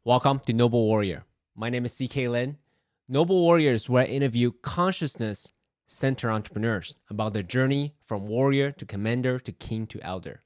Welcome to Noble Warrior. My name is CK Lin. Noble Warrior is where I interview consciousness center entrepreneurs about their journey from warrior to commander to king to elder.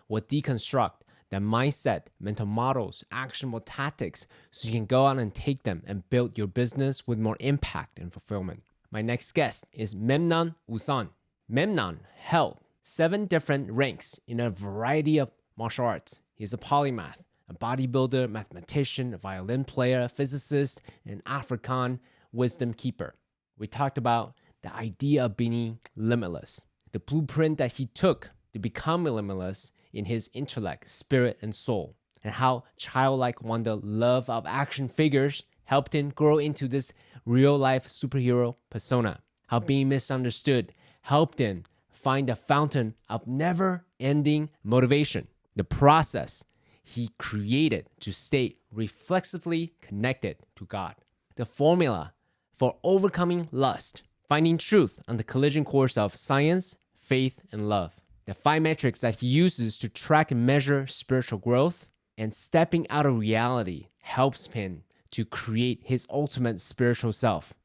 We'll deconstruct their mindset, mental models, actionable tactics so you can go out and take them and build your business with more impact and fulfillment. My next guest is Memnon Uzan. Memnon held 7 different ranks in a variety of martial arts. He's a polymath, a bodybuilder, mathematician, a violin player, a physicist, and African wisdom keeper. We talked about the idea of being limitless, the blueprint that he took to become limitless in his intellect, spirit, and soul, and how childlike wonder, love of action figures helped him grow into this real-life superhero persona, how being misunderstood helped him find a fountain of never-ending motivation, the process he created to stay reflexively connected to God. The formula for overcoming lust, finding truth on the collision course of science, faith, and love. The 5 metrics that he uses to track and measure spiritual growth, and stepping out of reality helps him to create his ultimate spiritual self.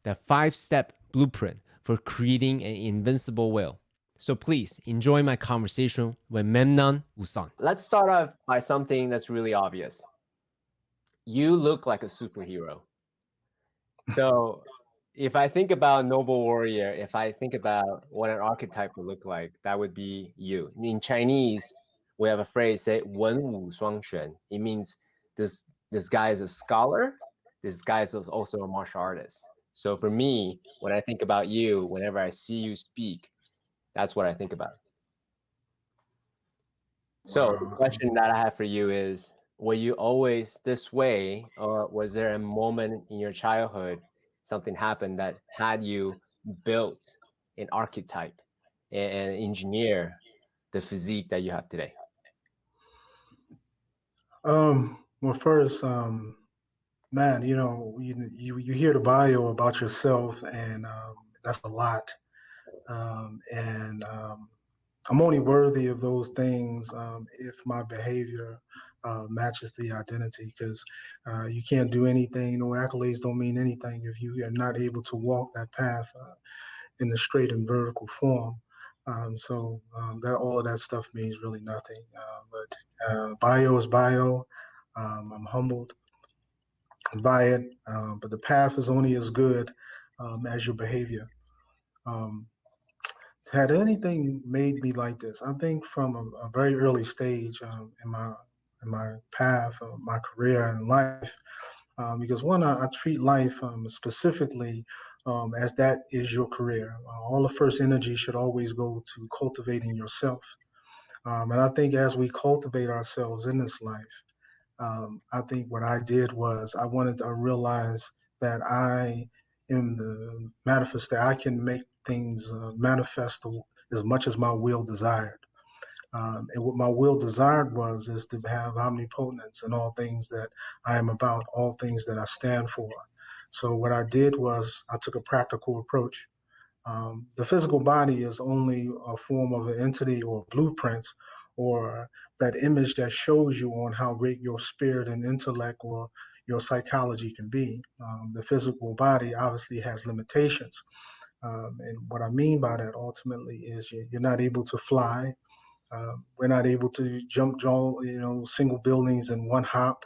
The 5-step blueprint for creating an invincible will. So please enjoy my conversation with Memnon Uzan. Let's start off by something that's really obvious. You look like a superhero. So if I think about noble warrior, if I think about what an archetype would look like, that would be you. In Chinese, we have a phrase, say, 文武双全. It means this guy is a scholar. This guy is also a martial artist. So for me, when I think about you, whenever I see you speak, that's what I think about. So the question that I have for you is, were you always this way, or was there a moment in your childhood, something happened that had you built an archetype and engineer the physique that you have today? Well, first, man, you hear the bio about yourself, and that's a lot. And I'm only worthy of those things if my behavior matches the identity, because you can't do anything. No accolades don't mean anything if you are not able to walk that path in the straight and vertical form. So that all of that stuff means really nothing. But bio is bio. I'm humbled by it, but the path is only as good as your behavior. Um, had anything made me like this? I think from a very early stage in my path, my career and life, because one, I treat life specifically as that is your career. All the first energy should always go to cultivating yourself. And I think as we cultivate ourselves in this life, I think what I did was I realized that I am the manifest, that I can make things manifest as much as my will desired. And what my will desired is to have omnipotence in all things that I am about, all things that I stand for. So what I did was I took a practical approach. The physical body is only a form of an entity or blueprint or that image that shows you on how great your spirit and intellect or your psychology can be. The physical body obviously has limitations. And what I mean by that ultimately is you're not able to fly. We're not able to jump, single buildings in one hop.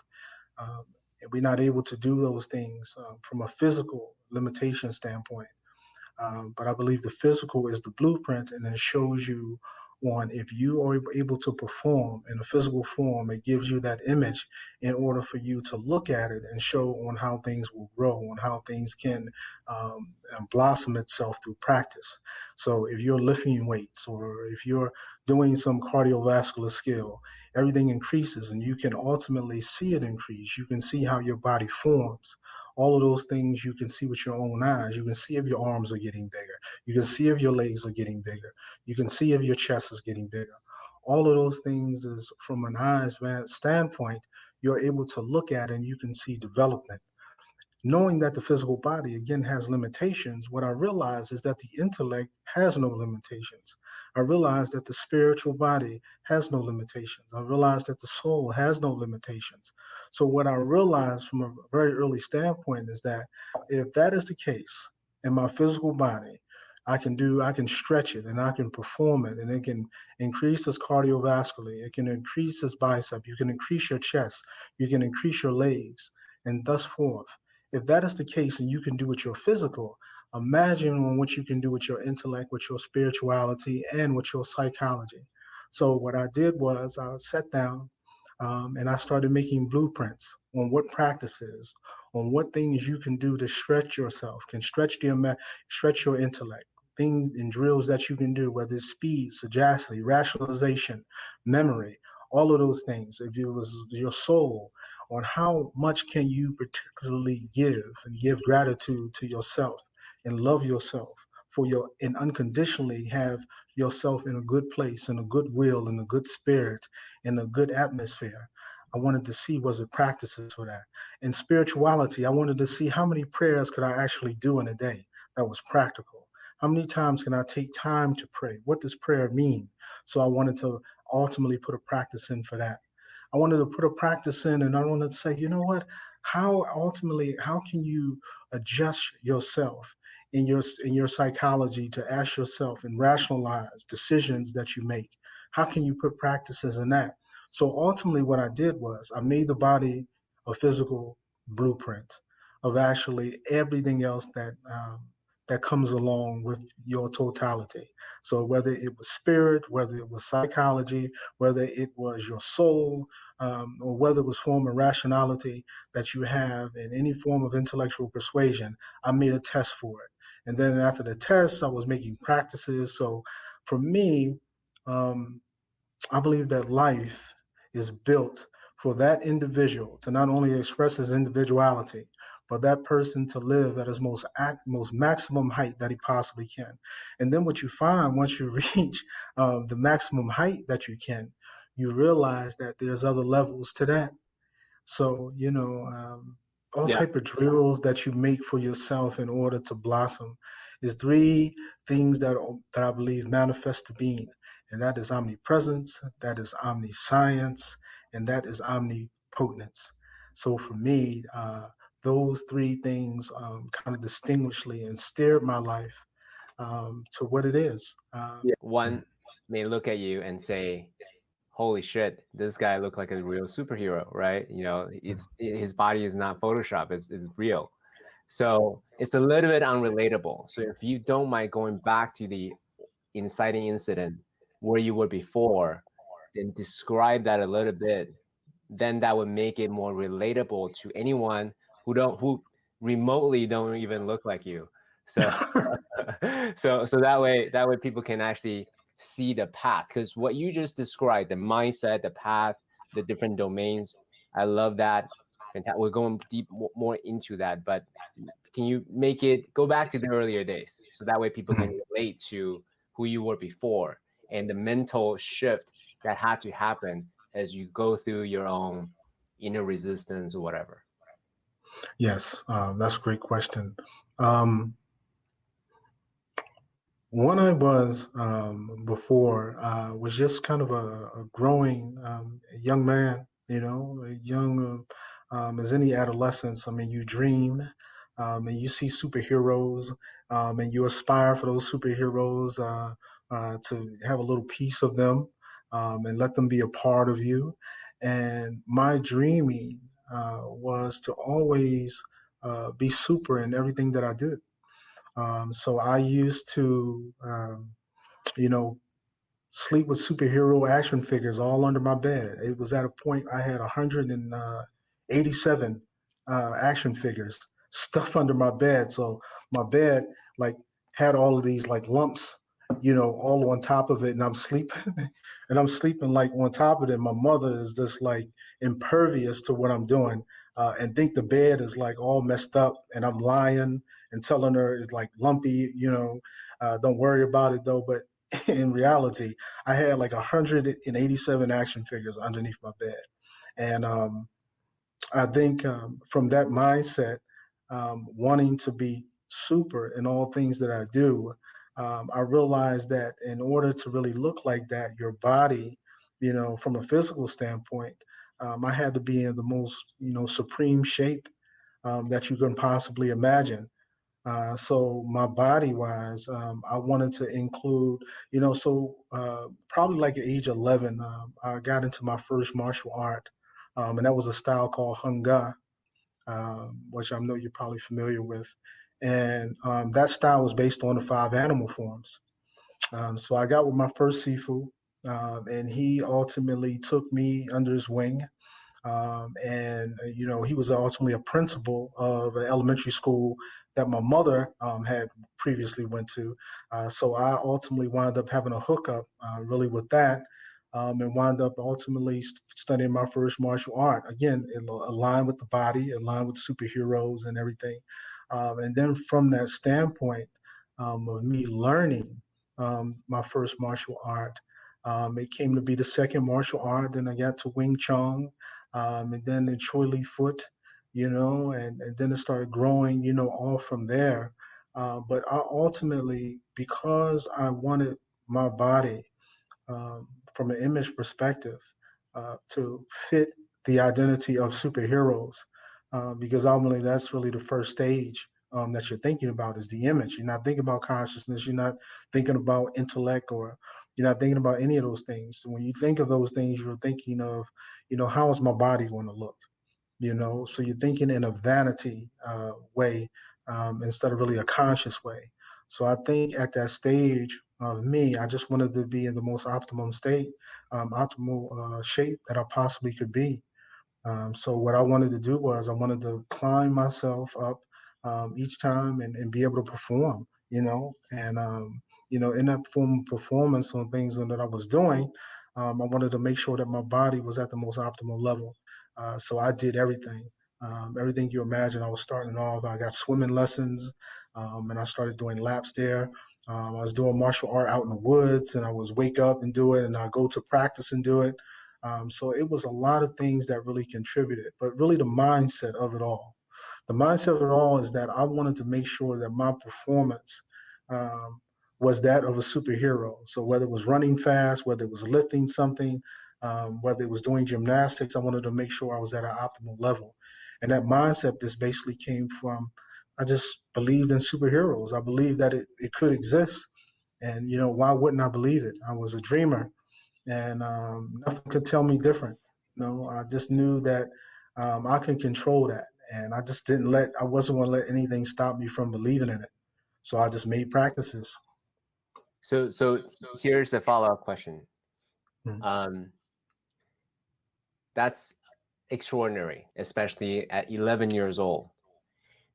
And we're not able to do those things from a physical limitation standpoint. But I believe the physical is the blueprint, and it shows you on if you are able to perform in a physical form, it gives you that image in order for you to look at it and show on how things will grow, on how things can blossom itself through practice. So if you're lifting weights or if you're doing some cardiovascular skill, everything increases and you can ultimately see it increase. You can see how your body forms. All of those things you can see with your own eyes. You can see if your arms are getting bigger. You can see if your legs are getting bigger. You can see if your chest is getting bigger. All of those things is from an eyes standpoint, you're able to look at and you can see development. knowing that the physical body again has limitations, what I realized is that the intellect has no limitations. I realized that the spiritual body has no limitations. I realized that the soul has no limitations. So what I realized from a very early standpoint is that if that is the case in my physical body, I can stretch it and I can perform it, and it can increase this cardiovascularly, it can increase this bicep, you can increase your chest, you can increase your legs, and thus forth. If that is the case and you can do with your physical, imagine what you can do with your intellect, with your spirituality, and with your psychology. So what I did was I sat down and I started making blueprints on what practices, on what things you can do to stretch yourself, can stretch your intellect, things and drills that you can do, whether it's speed, sagacity, rationalization, memory, all of those things. If it was your soul, on how much can you particularly give and give gratitude to yourself and love yourself for your and unconditionally have yourself in a good place, in a good will, in a good spirit, in a good atmosphere. I wanted to see was it practices for that. In spirituality, I wanted to see how many prayers could I actually do in a day that was practical. How many times can I take time to pray? What does prayer mean? So I wanted to ultimately put a practice in for that. I wanted to put a practice in, and I wanted to say, you know what? How can you adjust yourself in your psychology to ask yourself and rationalize decisions that you make? How can you put practices in that? So ultimately, what I did was I made the body a physical blueprint of actually everything else that comes along with your totality. So whether it was spirit, whether it was psychology, whether it was your soul, or whether it was form of rationality that you have in any form of intellectual persuasion, I made a test for it. And then after the test, I was making practices. So for me, um, I believe that life is built for that individual to not only express his individuality, but that person to live at his most maximum height that he possibly can. And then what you find once you reach the maximum height that you can, you realize that there's other levels to that. So, all Yeah. type of drills that you make for yourself in order to blossom is three things that I believe manifest to being, and that is omnipresence, that is omniscience, and that is omnipotence. So for me, those three things kind of distinguishly and steered my life to what it is. Yeah. One may look at you and say, holy shit, this guy looked like a real superhero, right? You know, it's his body is not Photoshop, it's real. So it's a little bit unrelatable. So if you don't mind going back to the inciting incident where you were before, then describe that a little bit, then that would make it more relatable to anyone who remotely don't even look like you. So so that way people can actually see the path, because what you just described, the mindset, the path, the different domains, I love that. Fantastic. We're going deep more into that, but can you make it go back to the earlier days so that way people can relate to who you were before and the mental shift that had to happen as you go through your own inner resistance or whatever? Yes, that's a great question. Um, One I was before was just kind of a growing young man, a young as any adolescence. I mean, you dream and you see superheroes and you aspire for those superheroes to have a little piece of them and let them be a part of you. And my dreaming was to always be super in everything that I did. So I used to, you know, sleep with superhero action figures all under my bed. It was at a point I had 187 action figures stuffed under my bed. So my bed like had all of these like lumps, all on top of it, and I'm sleeping, and I'm sleeping like on top of it. My mother is just like impervious to what I'm doing, and think the bed is like all messed up, and I'm lying and telling her it's like lumpy, don't worry about it though. But in reality, I had like 187 action figures underneath my bed. And I think from that mindset, wanting to be super in all things that I do, I realized that in order to really look like that, your body, from a physical standpoint, I had to be in the most, supreme shape that you can possibly imagine. So my body wise, I wanted to include, probably like at age 11, I got into my first martial art, and that was a style called Hunga, which I know you're probably familiar with. And that style was based on the five animal forms. So I got with my first Sifu, and he ultimately took me under his wing, and he was ultimately a principal of an elementary school that my mother had previously went to. So I ultimately wound up having a hookup really with that, and wound up ultimately studying my first martial art. Again, it aligned with the body, aligned with superheroes and everything. And then from that standpoint of me learning my first martial art, it came to be the second martial art. Then I got to Wing Chun, and then in Choi Lee Foot, and then it started growing, all from there. But I ultimately, because I wanted my body from an image perspective to fit the identity of superheroes, because ultimately that's really the first stage that you're thinking about is the image. You're not thinking about consciousness. You're not thinking about intellect, or you're not thinking about any of those things. When you think of those things, you're thinking of, how is my body going to look? So you're thinking in a vanity way, instead of really a conscious way. So I think at that stage of me, I just wanted to be in the most optimum state, optimal shape that I possibly could be. So what I wanted to do was I wanted to climb myself up each time, and be able to perform, and in that form of performance on things that I was doing, I wanted to make sure that my body was at the most optimal level. So I did everything, everything you imagine. I was starting off. I got swimming lessons, and I started doing laps there. I was doing martial art out in the woods, and I was wake up and do it, and I go to practice and do it. So it was a lot of things that really contributed, but really the mindset of it all. The mindset of it all is that I wanted to make sure that my performance um, was that of a superhero. So whether it was running fast, whether it was lifting something, whether it was doing gymnastics, I wanted to make sure I was at an optimal level. And that mindset just basically came from, I just believed in superheroes. I believed that it could exist. And, why wouldn't I believe it? I was a dreamer, and nothing could tell me different. I just knew that I can control that, and I just didn't let. I wasn't going to let anything stop me from believing in it. So I just made practices. So here's a follow-up question. Mm. Um, that's extraordinary, especially at 11 years old.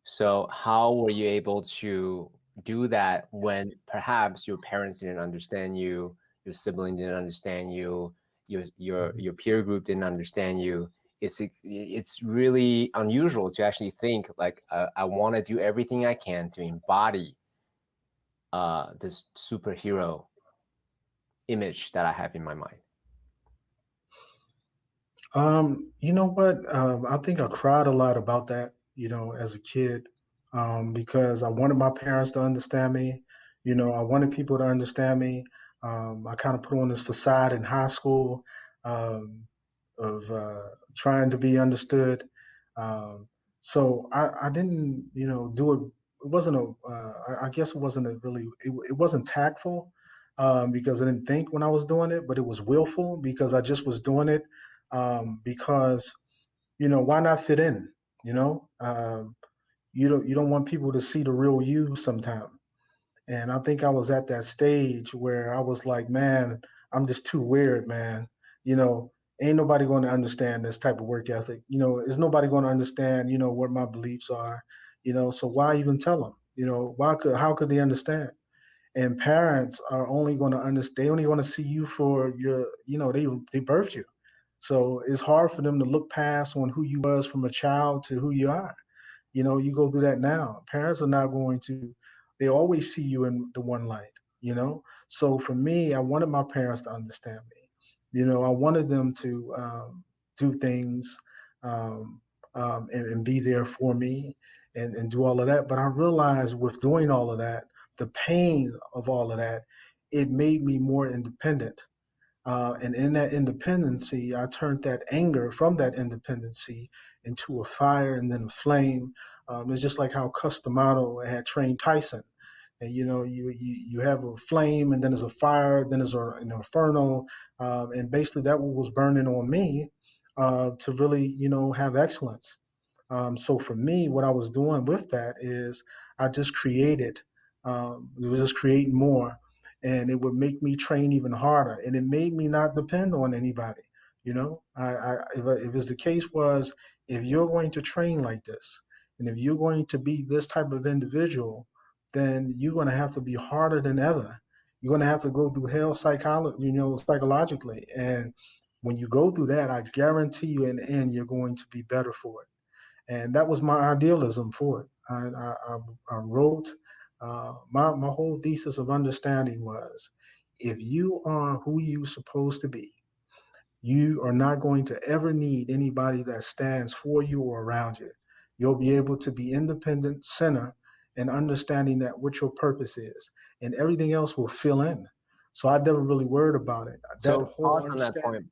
So how were you able to do that when perhaps your parents didn't understand you, your sibling didn't understand you, your peer group didn't understand you? It's really unusual to actually think like I want to do everything I can to embody this superhero image that I have in my mind. You know what? I think I cried a lot about that, as a kid, because I wanted my parents to understand me. I wanted people to understand me. I kind of put on this facade in high school um, of trying to be understood. Um, so I didn't, do it. It wasn't I guess it wasn't a really, it wasn't tactful because I didn't think when I was doing it, but it was willful because I just was doing it because why not fit in? You know, you don't want people to see the real you sometimes. And I think I was at that stage where I was like, man, I'm just too weird, man. You know, ain't nobody going to understand this type of work ethic. Is nobody going to understand, what my beliefs are. So why even tell them? How could they understand? And parents are only going to understand. They only want to see you for your, they birthed you. So it's hard for them to look past on who you was from a child to who you are. You go through that now. Parents are not going to, they always see you in the one light. So for me, I wanted my parents to understand me. I wanted them to do things um, and be there for me and do all of that. But I realized with doing all of that, the pain of all of that, it made me more independent. And in that independency, I turned that anger from that independency into a fire and then a flame. It's just like how Customato had trained Tyson. And you have a flame, and then there's a fire, then there's an inferno, and basically that was burning on me to really have excellence. So for me, what I was doing with that is I just created, it was just creating more, and it would make me train even harder, and it made me not depend on anybody. If it's the case was, if you're going to train like this, and if you're going to be this type of individual, then you're going to have to be harder than ever. You're going to have to go through hell psychologically, and when you go through that, I guarantee you in the end, you're going to be better for it. And that was my idealism for it. I wrote my whole thesis of understanding was, if you are who you're supposed to be, you are not going to ever need anybody that stands for you or around you. You'll be able to be independent, center, and understanding that what your purpose is, and everything else will fill in. So I never really worried about it. That So whole pause on that understanding. point.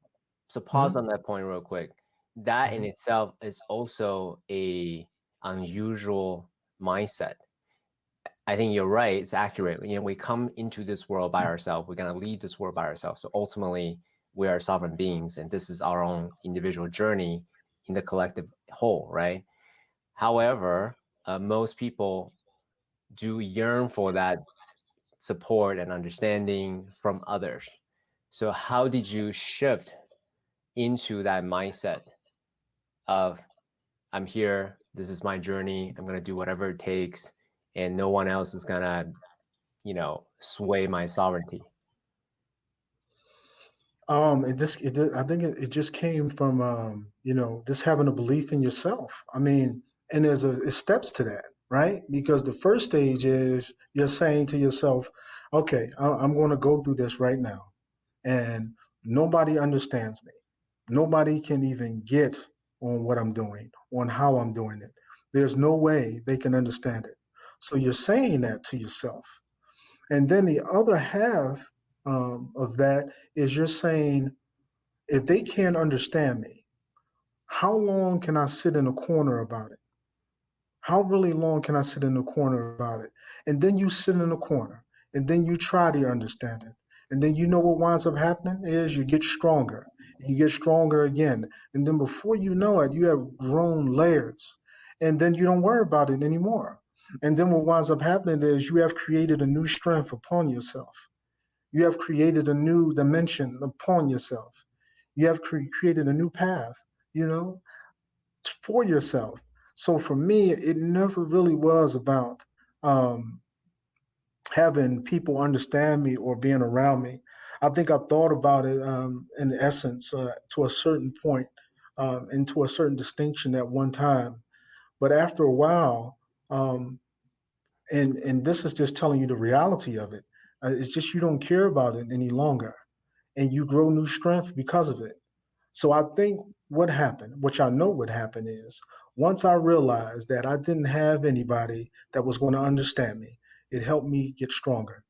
So pause Mhm, on that point real quick. That in mhm. itself is also a unusual mindset. I think you're right. It's accurate. We come into this world by ourselves. We're gonna leave this world by ourselves. So ultimately, we are sovereign beings, and this is our own individual journey in the collective whole, right? However, most people do yearn for that support and understanding from others. So how did you shift into that mindset of, I'm here, this is my journey, I'm going to do whatever it takes, and no one else is going to, sway my sovereignty? I think it just came from just having a belief in yourself. I mean, and there's steps to that, right? Because the first stage is you're saying to yourself, okay, I'm going to go through this right now, and nobody understands me. Nobody can even get on what I'm doing, on how I'm doing it. There's no way they can understand it. So you're saying that to yourself. And then the other half of that is you're saying, if they can't understand me, how long can I sit in a corner about it? How really long can I sit in the corner about it? And then you sit in the corner, and then you try to understand it. And then you know what winds up happening is you get stronger. And you get stronger again. And then before you know it, you have grown layers. And then you don't worry about it anymore. And then what winds up happening is you have created a new strength upon yourself. You have created a new dimension upon yourself. You have created a new path, you know, for yourself. So for me, it never really was about um, having people understand me or being around me. I think I thought about it in essence to a certain point and to a certain distinction at one time. But after a while, um, and this is just telling you the reality of it, it's just you don't care about it any longer, and you grow new strength because of it. So I think what happened, which I know what happened, is once I realized that I didn't have anybody that was going to understand me, it helped me get stronger.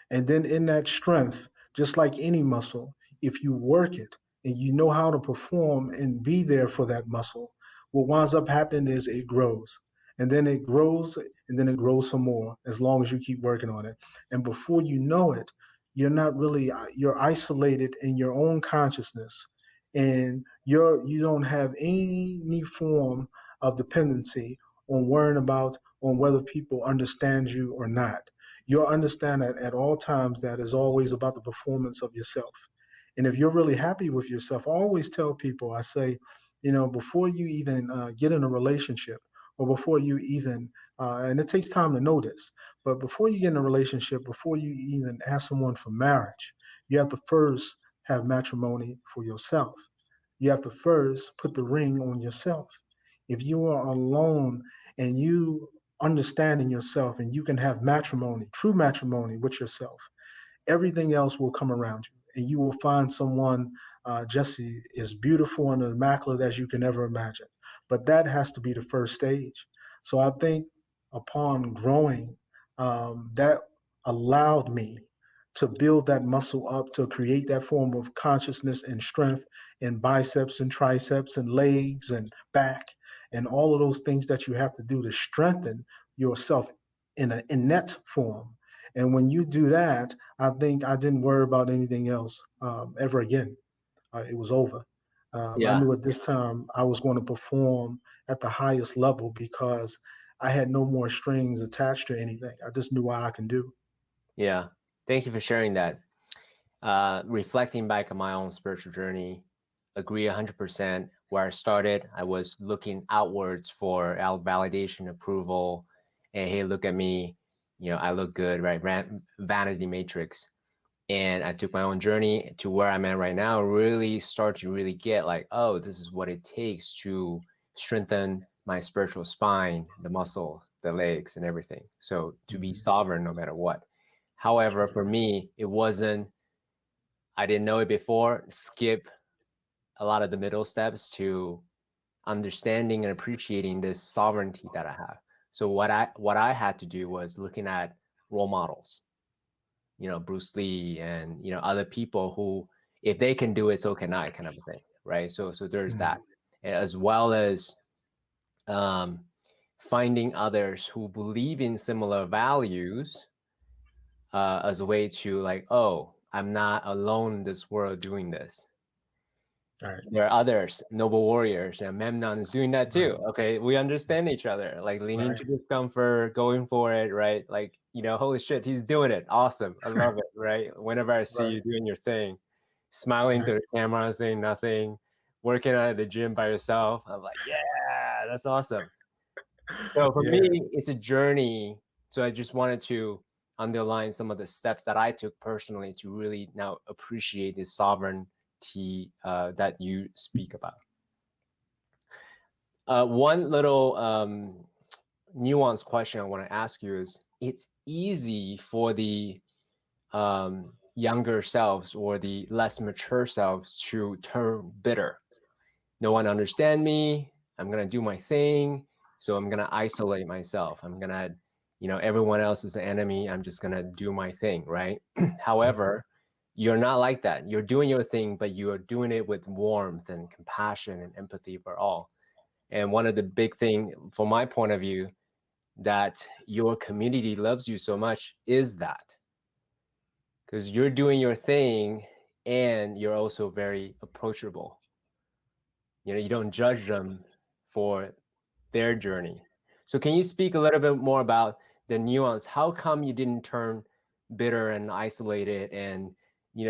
And then in that strength, just like any muscle, if you work it and you know how to perform and be there for that muscle, what winds up happening is it grows. And then it grows, and then it grows some more as long as you keep working on it. And before you know it, you're not really you're isolated in your own consciousness, and you don't have any form of dependency on worrying about on whether people understand you or not. You'll understand that at all times that is always about the performance of yourself. And if you're really happy with yourself, I always tell people, I say, before you even get in a relationship, or before you even, and it takes time to know this, but before you get in a relationship, before you even ask someone for marriage, you have to first have matrimony for yourself. You have to first put the ring on yourself. If you are alone and you understanding yourself, and you can have matrimony, true matrimony with yourself, everything else will come around you, and you will find someone Jesse is beautiful and immaculate as you can ever imagine. But that has to be the first stage. So I think upon growing, that allowed me to build that muscle up, to create that form of consciousness and strength in biceps and triceps and legs and back and all of those things that you have to do to strengthen yourself in an innate form. And when you do that, I think I didn't worry about anything else ever again. It was over. I Yeah. knew at this time I was going to perform at the highest level because I had no more strings attached to anything. I just knew what I can do. Yeah. Thank you for sharing that. Reflecting back on my own spiritual journey, agree 100%. Where I started, I was looking outwards for validation, approval, and hey, look at me, I look good, right? Vanity matrix. And I took my own journey to where I'm at right now, really start to really get like, oh, this is what it takes to strengthen my spiritual spine, the muscle, the legs, and everything. So to be Mhm. sovereign no matter what. However, for me, it wasn't, I didn't know it before, skip a lot of the middle steps to understanding and appreciating this sovereignty that I have. So what I had to do was looking at role models, Bruce Lee and other people who, if they can do it, so can I, kind of a thing, right? So there's that, Mhm. as well as um, finding others who believe in similar values as a way to like, oh, I'm not alone in this world doing this. All right. There are others, noble warriors, and Memnon is doing that Right. too. Okay, we understand each other, like leaning Right. to discomfort, going for it, right? Like, holy shit, he's doing it. Awesome. I love it, right? Whenever I see Right. you doing your thing, smiling Right. to the camera, saying nothing, working out at the gym by yourself, I'm like, yeah, that's awesome. So for me, Yeah. it's a journey. So I just wanted to underline some of the steps that I took personally to really now appreciate this sovereignty that you speak about. One little nuanced question I want to ask you is: it's easy for the younger selves or the less mature selves to turn bitter. No one understand me. I'm gonna do my thing, so I'm gonna isolate myself. I'm gonna, everyone else is the enemy. I'm just gonna do my thing, right? However, you're not like that. You're doing your thing, but you are doing it with warmth and compassion and empathy for all. And one of the big thing, from my point of view, that your community loves you so much is that because you're doing your thing and you're also very approachable. You don't judge them for their journey. So can you speak a little bit more about the nuance? How come you didn't turn bitter and isolated and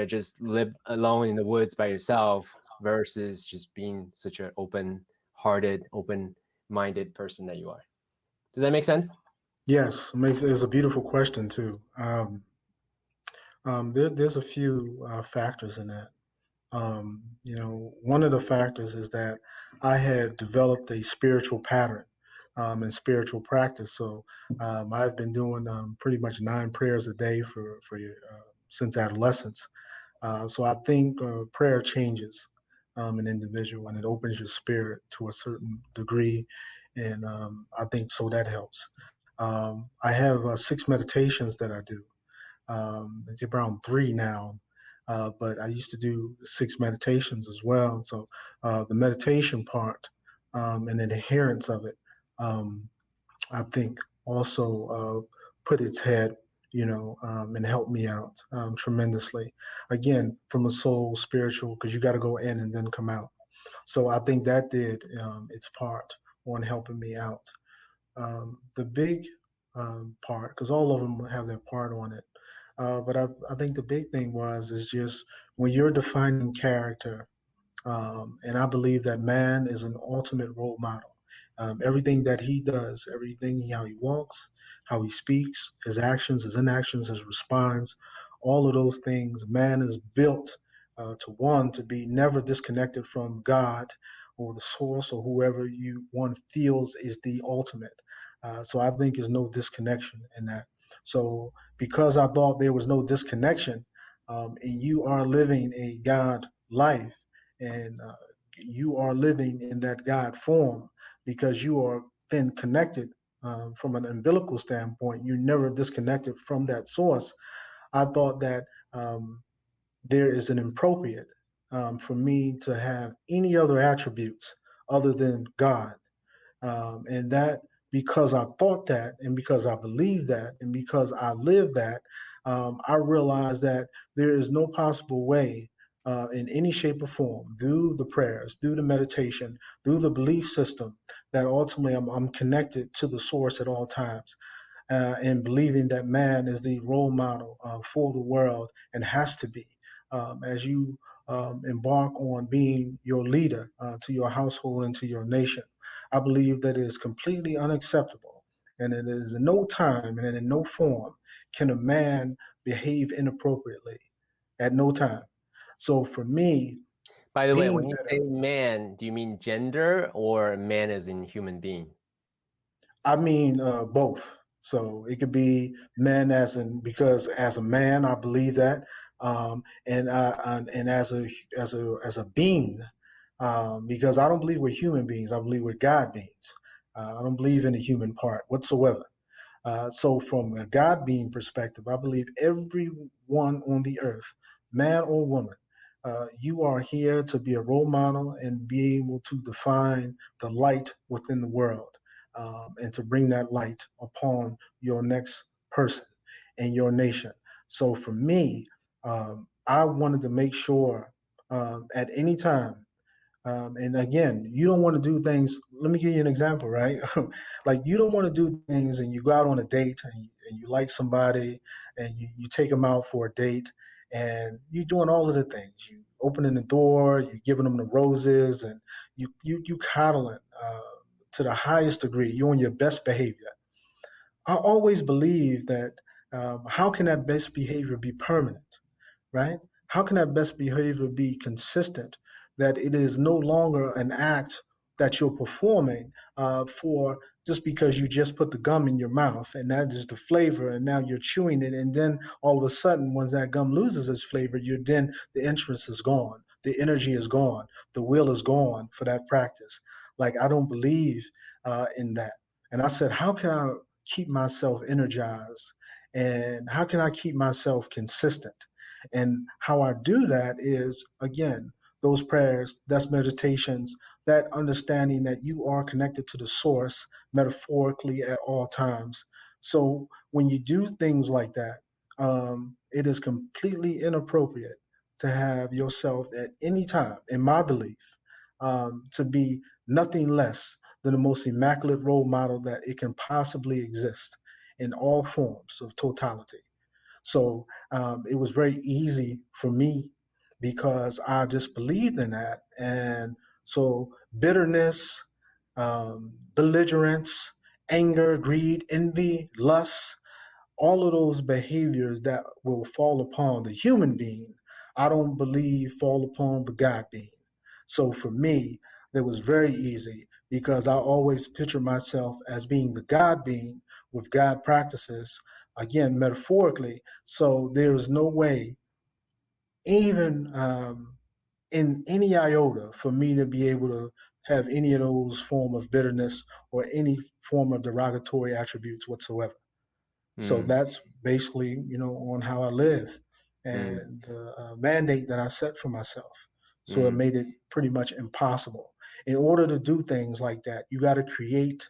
just live alone in the woods by yourself versus just being such an open-hearted, open-minded person that you are? Does that make sense? Yes. Makes it's a beautiful question too. There's a few factors in that. One of the factors is that I had developed a spiritual pattern and spiritual practice. So I've been doing pretty much 9 prayers a day for since adolescence. So I think prayer changes an individual and it opens your spirit to a certain degree, and I think so that helps. I have 6 meditations that I do. It's around 3 now, but I used to do 6 meditations as well. So the meditation part and the adherence of it, um, I think, also put its head, and helped me out tremendously. Again, from a soul spiritual, because you got to go in and then come out. So I think that did its part on helping me out. The big part, because all of them have their part on it. But I think the big thing is just when you're defining character, and I believe that man is an ultimate role model. Everything that he does, how he walks, how he speaks, his actions, his inactions, his response, all of those things, man is built to be never disconnected from God or the source or whoever one feels is the ultimate. So I think there's no disconnection in that. So because I thought there was no disconnection, and you are living a God life, and you are living in that God form because you are then connected from an umbilical standpoint. You're never disconnected from that source. I thought that there is an appropriate for me to have any other attributes other than God. And that because I thought that, and because I believed that, and because I lived that, I realized that there is no possible way in any shape or form, through the prayers, through the meditation, through the belief system, that ultimately I'm connected to the source at all times. And believing that man is the role model for the world and has to be. As you embark on being your leader to your household and to your nation, I believe that it is completely unacceptable. And it is in no time and in no form can a man behave inappropriately at no time. So for me, By the way, being when you say better, man, do you mean gender or man as in human being? I mean, both. So it could be men as in because as a man, I believe that, and as a being, because I don't believe we're human beings. I believe we're God beings. I don't believe in the human part whatsoever. So, from a God being perspective, I believe everyone on the earth, man or woman, you are here to be a role model and be able to define the light within the world, and to bring that light upon your next person and your nation. So, for me, I wanted to make sure at any time, and again, you don't want to do things. Let me give you an example, right? Like you don't want to do things, and you go out on a date, and you like somebody, and you take them out for a date, and you're doing all of the things. You opening the door, you're giving them the roses, and you coddling to the highest degree. You're on your best behavior. I always believe that how can that best behavior be permanent? Right? How can that best behavior be consistent? That it is no longer an act that you're performing for just because you just put the gum in your mouth and that is the flavor, and now you're chewing it, and then all of a sudden, once that gum loses its flavor, you're then the interest is gone, the energy is gone, the will is gone for that practice. Like I don't believe in that. And I said, how can I keep myself energized, and how can I keep myself consistent? And how I do that is, again, those prayers, that's meditations, that understanding that you are connected to the source metaphorically at all times. So when you do things like that, it is completely inappropriate to have yourself at any time, in my belief, to be nothing less than the most immaculate role model that it can possibly exist in all forms of totality. So it was very easy for me because I just believed in that. And so bitterness, belligerence, anger, greed, envy, lust, all of those behaviors that will fall upon the human being, I don't believe fall upon the God being. So for me, that was very easy because I always picture myself as being the God being with God practices, again, metaphorically. So there is no way, even in any iota, for me to be able to have any of those form of bitterness or any form of derogatory attributes whatsoever. So Mm, that's basically, on how I live mm, and the mandate that I set for myself. So it mm. made it pretty much impossible. In order to do things like that, you got to create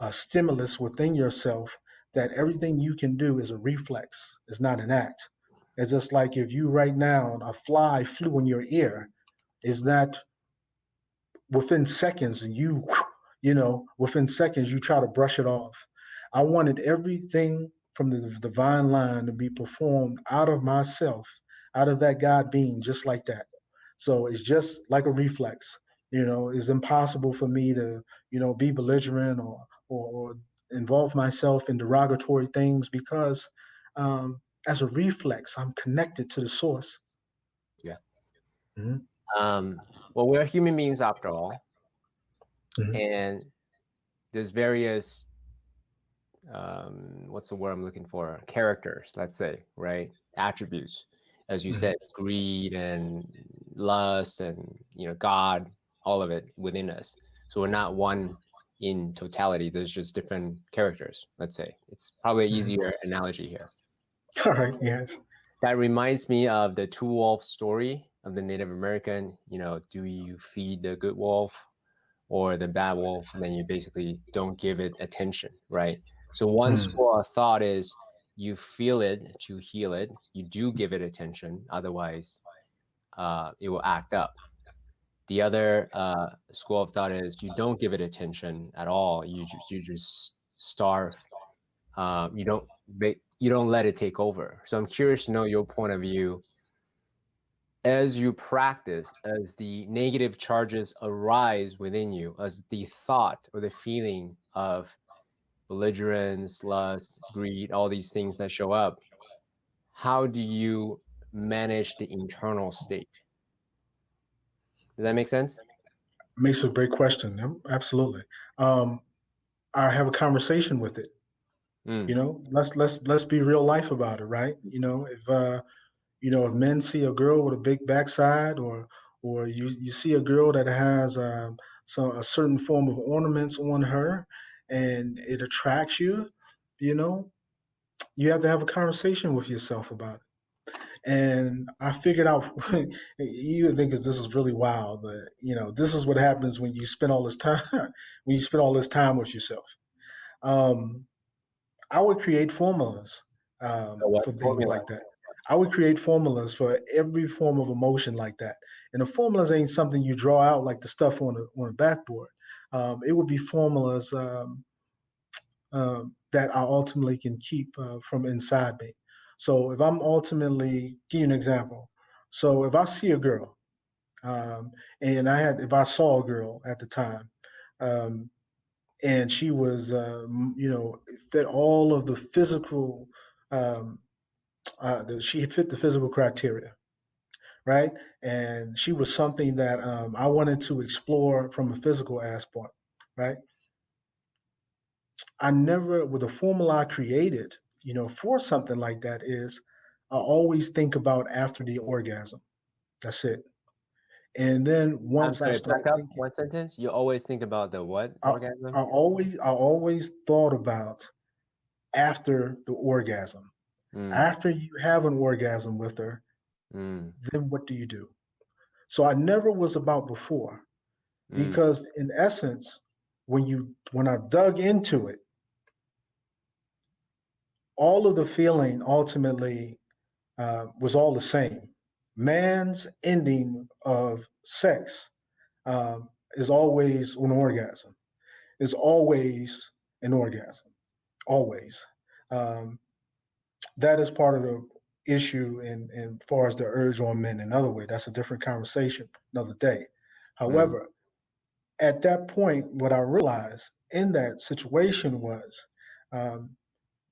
a stimulus within yourself that everything you can do is a reflex, it's not an act. It's just like if you right now, a fly flew in your ear, is that within seconds within seconds you try to brush it off. I wanted everything from the divine line to be performed out of myself, out of that God being, just like that. So it's just like a reflex. It's impossible for me to be belligerent or involve myself in derogatory things because as a reflex I'm connected to the source. Yeah. Mhm, Well, we're human beings after all, mhm, and there's various what's the word I'm looking for? Characters, let's say, right? Attributes, as you mhm, said, greed and lust and God, all of it within us. So we're not one in totality. There's just different characters. Let's say it's probably an Mhm. easier analogy here. All right. Yes. That reminds me of the two wolf story of the Native American. Do you feed the good wolf or the bad wolf? And then you basically don't give it attention, right? So one Mm. school of thought is you feel it to heal it. You do give it attention, otherwise it will act up. The other school of thought is you don't give it attention at all. You just starve. You don't let it take over. So I'm curious to know your point of view as you practice, as the negative charges arise within you, as the thought or the feeling of belligerence, lust, greed, all these things that show up. How do you manage the internal state? Does that make sense? Makes a great question. Absolutely. Um, I have a conversation with it. Mm. Let's be real life about it, right? If men see a girl with a big backside, or you see a girl that has a certain form of ornaments on her, and it attracts you, you know, you have to have a conversation with yourself about it. And I figured out, you would think this is really wild, but this is what happens when you spend all this time when you spend all this time with yourself. Um, I would create formulas So what for things formula? like that. I would create formulas for every form of emotion like that. And the formulas ain't something you draw out like the stuff on a backboard. It would be formulas that I ultimately can keep from inside me. So if I'm ultimately, give you an example. So if I see a girl, um, and if I saw a girl at the time, um, and she was, fit all of the physical, um, she fit the physical criteria, right? And she was something that I wanted to explore from a physical aspect, right? I never, with the formula I created, for something like that is I always think about after the orgasm. That's it. And then I'm once I sorry, start back up thinking, one sentence. You always think about the what I, orgasm? I always thought about after the orgasm. Mm, After you have an orgasm with her, mm, then what do you do? So I never was about before mm. because in essence, when I dug into it, all of the feeling ultimately was all the same. Man's ending of sex is always an orgasm. Is always an orgasm. Always. Um, that is part of the issue in far as the urge on men. Another way, that's a different conversation, another day. Mm. However, at that point, what I realized in that situation was um,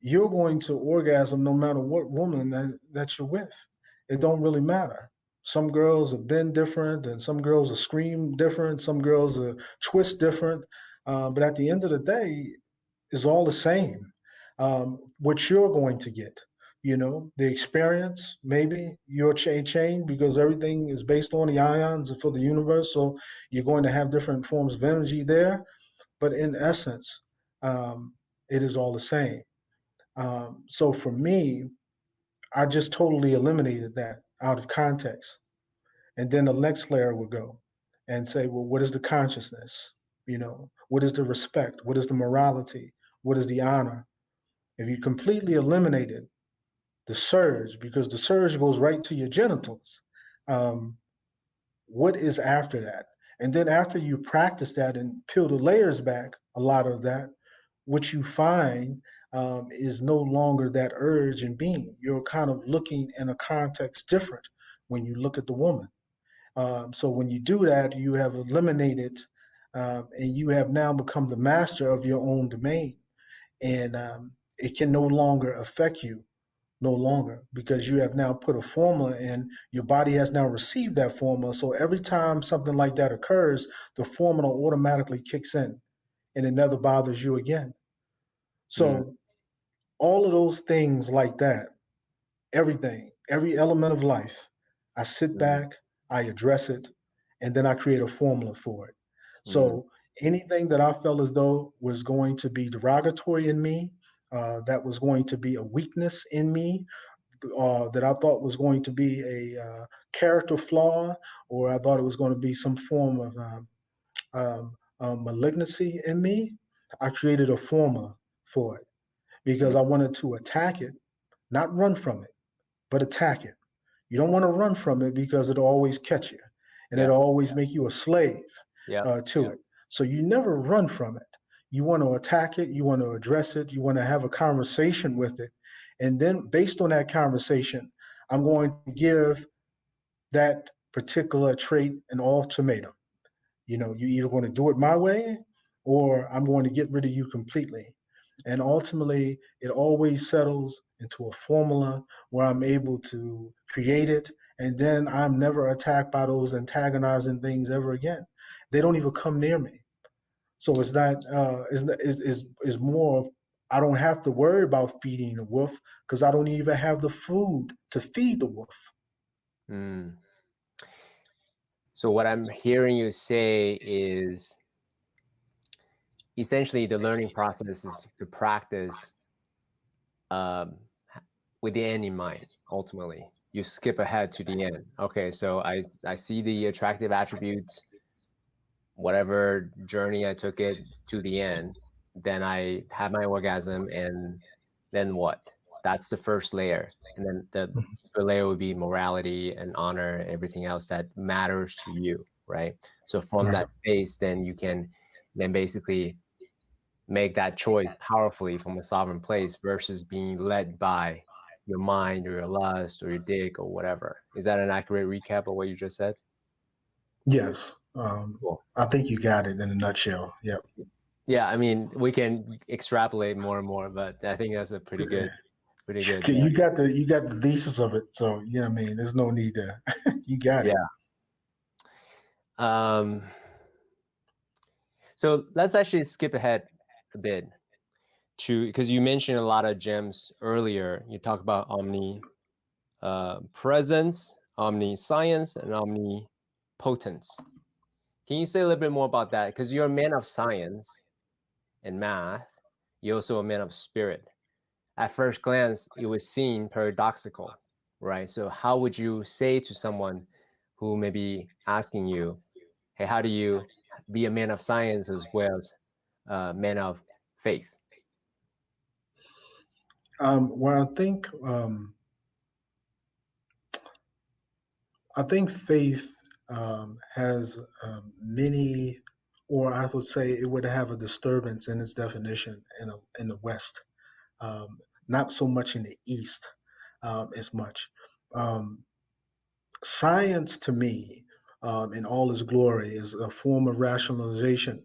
you're going to orgasm no matter what woman that you're with. It don't really matter. Some girls have been different, and some girls are scream different. Some girls are twist different. But at the end of the day, it's all the same. What you're going to get, the experience. Maybe you're chain because everything is based on the ions for the universe. So you're going to have different forms of energy there. But in essence, it is all the same. So for me, I just totally eliminated that out of context. And then the next layer would go and say, well, what is the consciousness? What is the respect? What is the morality? What is the honor? If you completely eliminated the surge, because the surge goes right to your genitals, um, what is after that? And then after you practice that and peel the layers back, a lot of that, what you find is no longer that urge and being. You're kind of looking in a context different when you look at the woman. So when you do that, you have eliminated and you have now become the master of your own domain. And it can no longer affect you, no longer, because you have now put a formula in. Your body has now received that formula. So every time something like that occurs, the formula automatically kicks in and it never bothers you again. Mm, So all of those things like that, everything, every element of life, I sit mm, back, I address it, and then I create a formula for it. Mm, So anything that I felt as though was going to be derogatory in me, that was going to be a weakness in me, that I thought was going to be a character flaw, or I thought it was going to be some form of malignancy in me, I created a formula for it because mm, I wanted to attack it, not run from it, but attack it. You don't want to run from it because it'll always catch you and yeah. it'll always make you a slave Yeah. to it. So you never run from it. You want to attack it, you want to address it, you want to have a conversation with it. And then based on that conversation, I'm going to give that particular trait an ultimatum. You either going to do it my way or I'm going to get rid of you completely. And ultimately, it always settles into a formula where I'm able to create it. And then I'm never attacked by those antagonizing things ever again. They don't even come near me. So it's not, is more of, I don't have to worry about feeding the wolf because I don't even have the food to feed the wolf. Mm. So what I'm hearing you say is essentially the learning process is to practice um, with the end in mind. Ultimately, you skip ahead to the end. Okay, so I see the attractive attributes, whatever journey I took it to the end. Then I have my orgasm, and then what? That's the first layer, and then the deeper layer would be morality and honor and everything else that matters to you, right? So from Right. that space, then you can then basically make that choice powerfully from a sovereign place versus being led by your mind or your lust or your dick or whatever. Is that an accurate recap of what you just said? Yes. Cool. I think you got it in a nutshell. Yep. Yeah, I mean, we can extrapolate more and more, but I think that's a pretty good. Okay, you got the thesis of it, so yeah, I mean, there's no need to. You got it. Yeah. Um, so let's actually skip ahead a bit to because you mentioned a lot of gems earlier. You talk about omni presence, omniscience, and omnipotence. Can you say a little bit more about that? Because you're a man of science and math. You're also a man of spirit. At first glance, it would seem paradoxical, right? So how would you say to someone who may be asking you, hey, how do you be a man of science as well as a man of faith? Well, I think faith has many, or I would say it would have a disturbance in its definition in the West, not so much in the East as much. Um, Science to me, in all its glory, is a form of rationalization,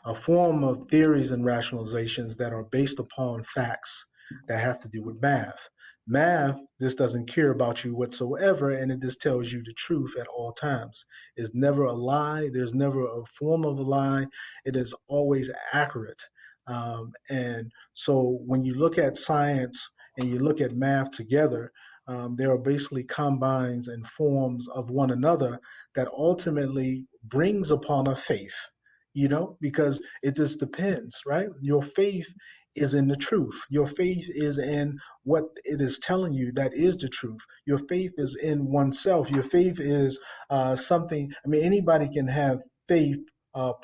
a form of theories and rationalizations that are based upon facts that have to do with math. Math just doesn't care about you whatsoever, and it just tells you the truth at all times. It's never a lie. There's never a form of a lie. It is always accurate. And so when you look at science and you look at math together, they are basically combines and forms of one another that ultimately brings upon a faith, because it just depends, right? Your faith is in the truth. Your faith is in what it is telling you that is the truth. Your faith is in oneself. Your faith is something, I mean, anybody can have faith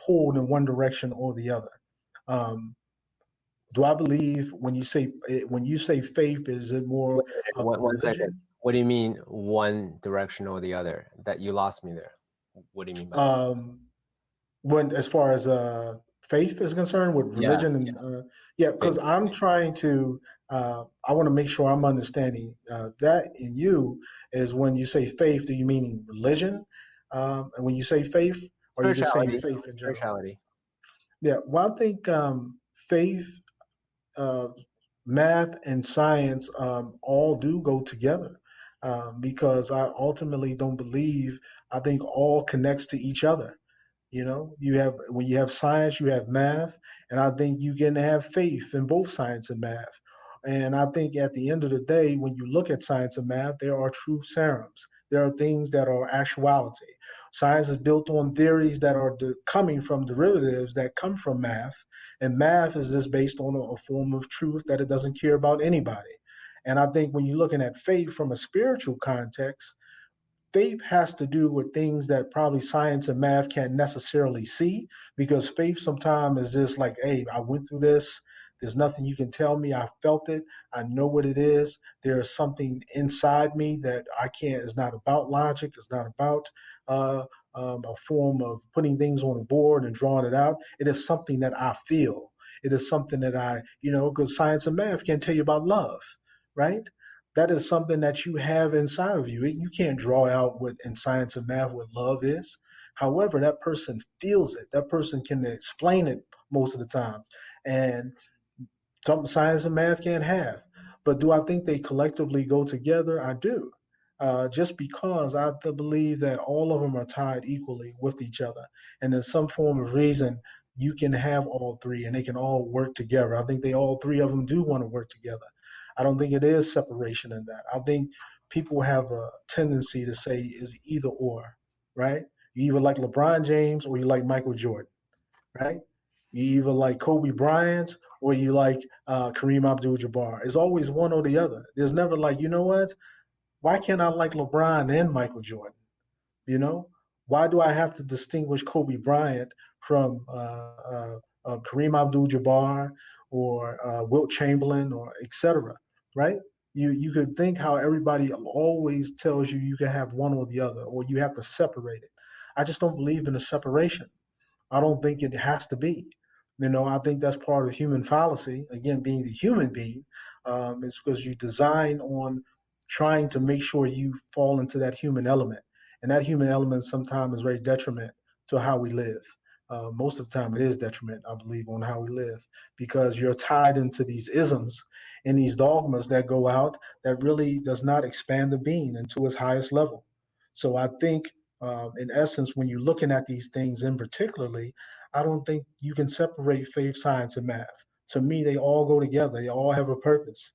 pulled in one direction or the other. Um, do I believe when you say faith, is it more Wait, of a one second. religion? What do you mean one direction or the other? That you lost me there. What do you mean by that? Um, when as far as faith is concerned, with Yeah. religion, and yeah, because Faith. I'm trying to, I want to make sure I'm understanding that in you is when you say faith, do you mean religion? And when you say faith, or are you just saying Spirituality. faith in general? Spirituality. Yeah, well, I think faith, uh, math, and science all do go together because I ultimately don't believe. I think all connects to each other. You have when you have science, you have math, and I think you can have faith in both science and math. And I think at the end of the day, when you look at science and math, there are truth serums. There are things that are actuality. Science is built on theories that are coming from derivatives that come from math, and math is just based on a form of truth that it doesn't care about anybody. And I think when you're looking at faith from a spiritual context, faith has to do with things that probably science and math can't necessarily see, because faith sometimes is just like, hey, I went through this. There's nothing you can tell me. I felt it. I know what it is. There is something inside me that I can't. It's not about logic. It's not about uh, a form of putting things on a board and drawing it out. It is something that I feel. It is something that because science and math can't tell you about love, right? That is something that you have inside of you. You can't draw out what in science and math what love is. However, that person feels it. That person can explain it most of the time. And something science and math can't have. But do I think they collectively go together? I do. Just because I believe that all of them are tied equally with each other. And in some form of reason, you can have all three and they can all work together. I think they all three of them do want to work together. I don't think it is separation in that. I think people have a tendency to say is either or, right? You either like LeBron James or you like Michael Jordan, right? You either like Kobe Bryant or you like Kareem Abdul-Jabbar. It's always one or the other. There's never like, you know what? Why can't I like LeBron and Michael Jordan? You know, why do I have to distinguish Kobe Bryant from Kareem Abdul-Jabbar or Wilt Chamberlain or etc. Right? You could think how everybody always tells you you can have one or the other, or you have to separate it. I just don't believe in a separation. I don't think it has to be. I think that's part of human fallacy. Again, being the human being, is because you design on trying to make sure you fall into that human element, and that human element sometimes is very detriment to how we live. Most of the time, it is detriment, I believe, on how we live, because you're tied into these isms and these dogmas that go out that really does not expand the being into its highest level. So I think in essence, when you're looking at these things in particularly, I don't think you can separate faith, science, and math. To me, they all go together. They all have a purpose.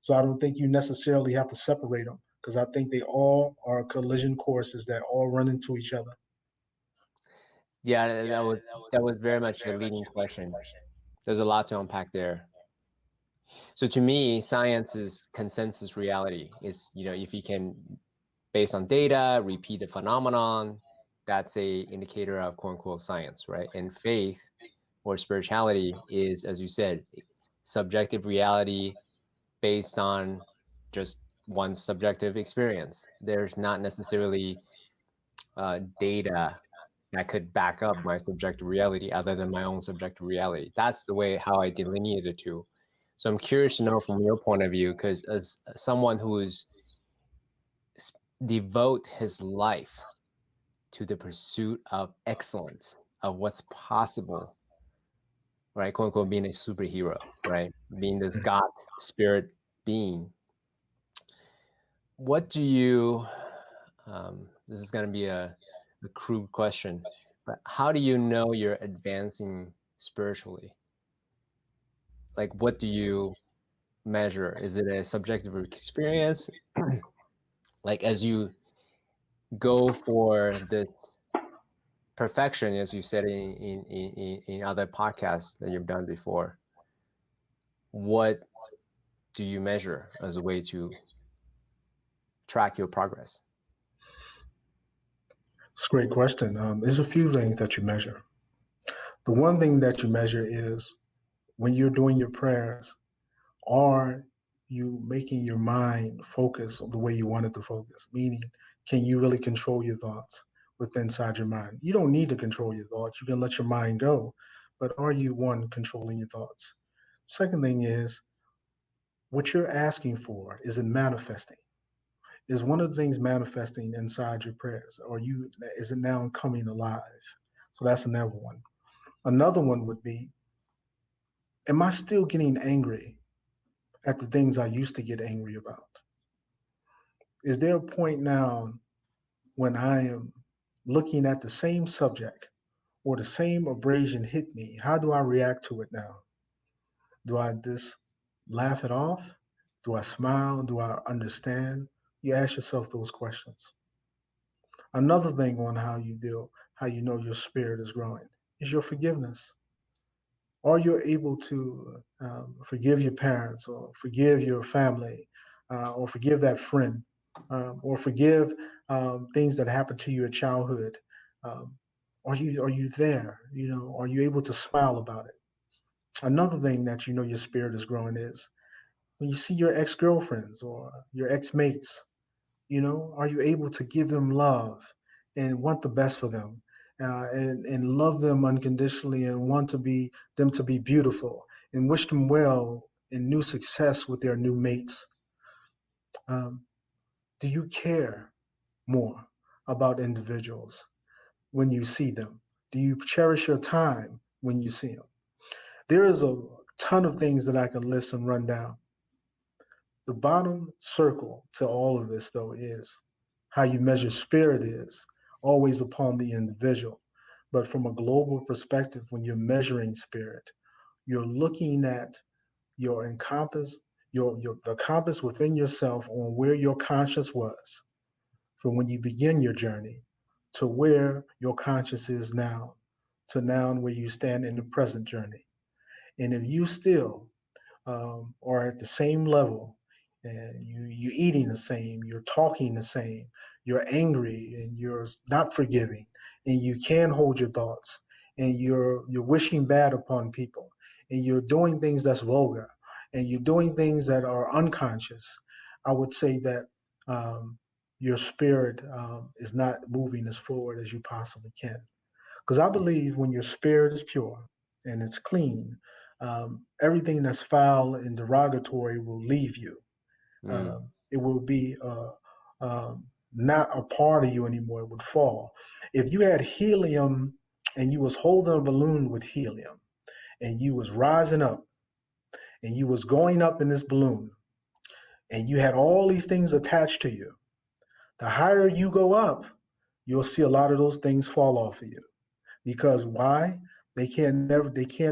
So I don't think you necessarily have to separate them, because I think they all are collision courses that all run into each other. Yeah, that was very much the leading question. There's a lot to unpack there. So to me, science is consensus reality. Is if you can, based on data, repeat the phenomenon, that's a indicator of quote unquote science, right? And faith or spirituality is, as you said, subjective reality based on just one's subjective experience. There's not necessarily data that could back up my subjective reality other than my own subjective reality. That's the way how I delineate the two. So I'm curious to know from your point of view, because as someone who's devote his life to the pursuit of excellence, of what's possible, right? Quote unquote, being a superhero, right? Being this God spirit being. What do you, this is going to be a crude question, but how do you know you're advancing spiritually? Like, what do you measure? Is it a subjective experience? Like, as you go for this perfection, as you said in other podcasts that you've done before, what do you measure as a way to track your progress? It's a great question. There's a few things that you measure. The one thing that you measure is when you're doing your prayers, are you making your mind focus the way you want it to focus? Meaning, can you really control your thoughts within inside your mind? You don't need to control your thoughts. You can let your mind go, but are you one controlling your thoughts? Second thing is what you're asking for, is it manifesting? Is one of the things manifesting inside your prayers? Or is it now coming alive? So that's another one. Another one would be, am I still getting angry at the things I used to get angry about? Is there a point now when I am looking at the same subject or the same abrasion hit me? How do I react to it now? Do I just laugh it off? Do I smile? Do I understand? You ask yourself those questions. Another thing on how you know your spirit is growing is your forgiveness. Are you able to forgive your parents or forgive your family or forgive that friend or forgive things that happened to you in childhood? Um, are you there? Are you able to smile about it? Another thing that you know your spirit is growing is when you see your ex girlfriends or your ex mates. Are you able to give them love and want the best for them, and love them unconditionally and want them to be beautiful and wish them well in new success with their new mates? Um, do you care more about individuals when you see them? Do you cherish your time when you see them? There is a ton of things that I can list and run down. The bottom circle to all of this, though, is how you measure spirit is always upon the individual. But from a global perspective, when you're measuring spirit, you're looking at your encompass, the compass within yourself on where your conscious was from when you begin your journey to where your conscious is now, to now where you stand in the present journey. And if you still are at the same level, and you're eating the same, you're talking the same, you're angry and you're not forgiving, and you can't hold your thoughts, and you're wishing bad upon people, and you're doing things that's vulgar, and you're doing things that are unconscious. I would say that your spirit is not moving as forward as you possibly can. Because I believe when your spirit is pure and it's clean, everything that's foul and derogatory will leave you. Mm, It will be not a part of you anymore. It would fall. If you had helium and you was holding a balloon with helium and you was rising up and you was going up in this balloon and you had all these things attached to you, the higher you go up, you'll see a lot of those things fall off of you. Because why? They can't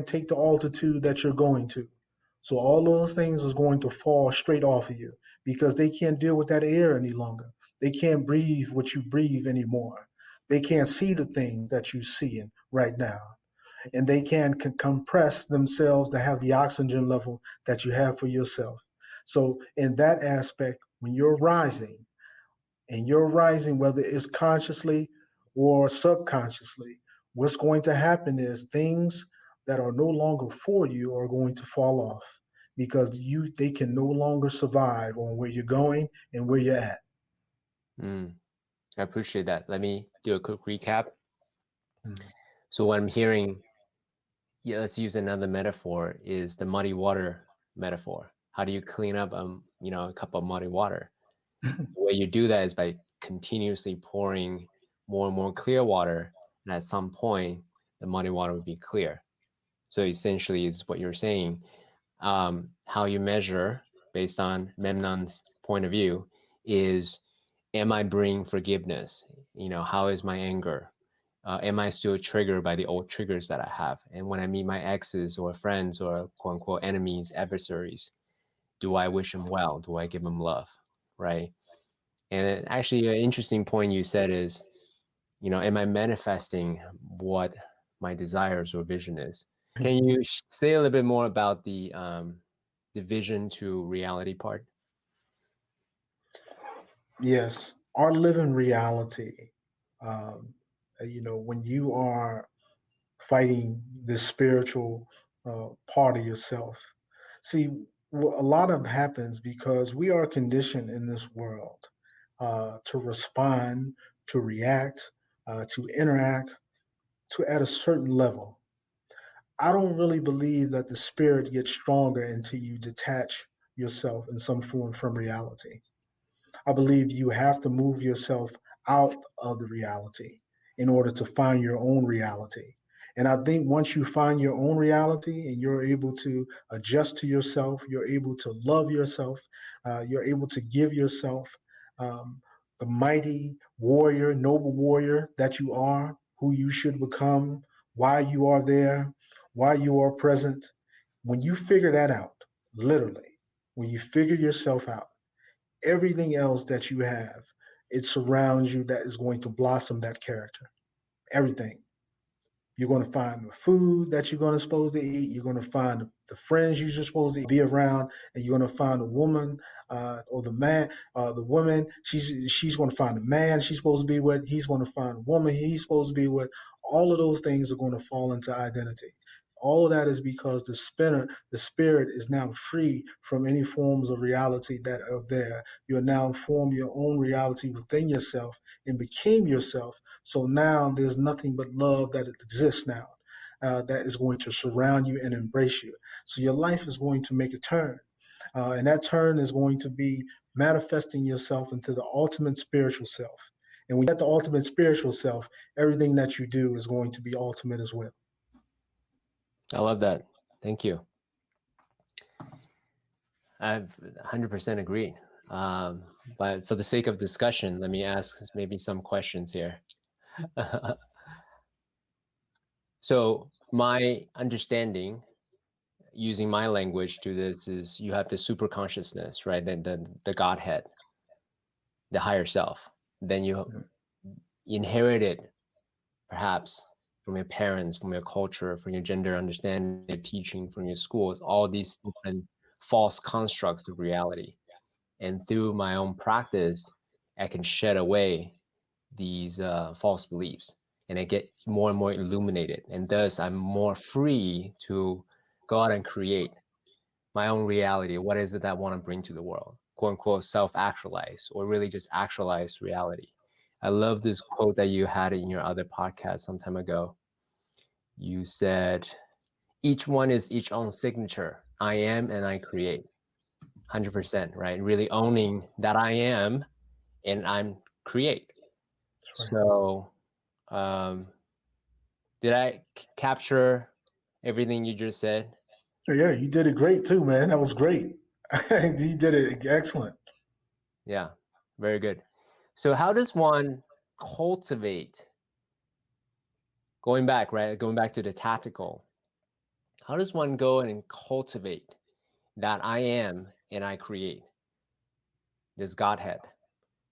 take the altitude that you're going to. So all those things is going to fall straight off of you because they can't deal with that air any longer. They can't breathe what you breathe anymore. They can't see the things that you see right now. And they can't compress themselves to have the oxygen level that you have for yourself. So in that aspect, when you're rising, and you're rising, whether it's consciously or subconsciously, what's going to happen is things that are no longer for you are going to fall off because they can no longer survive on where you're going and where you're at. mm. I appreciate that. Let me do a quick recap. Mm. So what I'm hearing, yeah, let's use another metaphor, is the muddy water metaphor. How do you clean up a cup of muddy water? The way you do that is by continuously pouring more and more clear water, and at some point the muddy water would be clear. So essentially is what you're saying. How you measure based on Memnon's point of view is, am I bringing forgiveness? How is my anger? Am I still triggered by the old triggers that I have? And when I meet my exes or friends or quote unquote enemies, adversaries, do I wish them well? Do I give them love? Right. And actually, an interesting point you said is, am I manifesting what my desires or vision is? Can you say a little bit more about the vision to reality part? Yes, our living reality. Um, when you are fighting this spiritual part of yourself. See, a lot of happens because we are conditioned in this world to respond, to react, to interact, to at a certain level. I don't really believe that the spirit gets stronger until you detach yourself in some form from reality. I believe you have to move yourself out of the reality in order to find your own reality. And I think once you find your own reality and you're able to adjust to yourself, you're able to love yourself, you're able to give yourself um, the mighty warrior, noble warrior that you are, who you should become, why you are there, why you are present. When you figure that out, literally, when you figure yourself out, everything else that you have, it surrounds you that is going to blossom that character. Everything. You're going to find the food that you're going to supposed to eat. You're going to find the friends you're supposed to be around, and you're going to find a woman or the man, the woman. She's going to find a man she's supposed to be with. He's going to find a woman he's supposed to be with. All of those things are going to fall into identity. All of that is because the spirit is now free from any forms of reality that are there. You are now formed your own reality within yourself and became yourself. So now there's nothing but love that exists now, that is going to surround you and embrace you. So your life is going to make a turn. And that turn is going to be manifesting yourself into the ultimate spiritual self. And when you get the ultimate spiritual self, everything that you do is going to be ultimate as well. I love that. Thank you. I've 100% agreed. But for the sake of discussion, let me ask maybe some questions here. So my understanding, using my language to this, is you have the super consciousness, right? The Godhead, the higher self. Then you inherit it, perhaps, from your parents, from your culture, from your gender understanding, your teaching, from your schools, all these different false constructs of reality. And through my own practice, I can shed away these false beliefs, and I get more and more illuminated. And thus, I'm more free to go out and create my own reality. What is it that I want to bring to the world? "Quote unquote," self-actualize, or really just actualize reality. I love this quote that you had in your other podcast some time ago. You said, "Each one is each own signature. I am and I create." 100%, right? Really owning that I am and I'm create. Right. So, did I capture everything you just said? So yeah, you did it great too, man. That was great. You did it excellent. Yeah, very good. So how does one cultivate, going back, right? Going back to the tactical, how does one go and cultivate that I am and I create, this Godhead?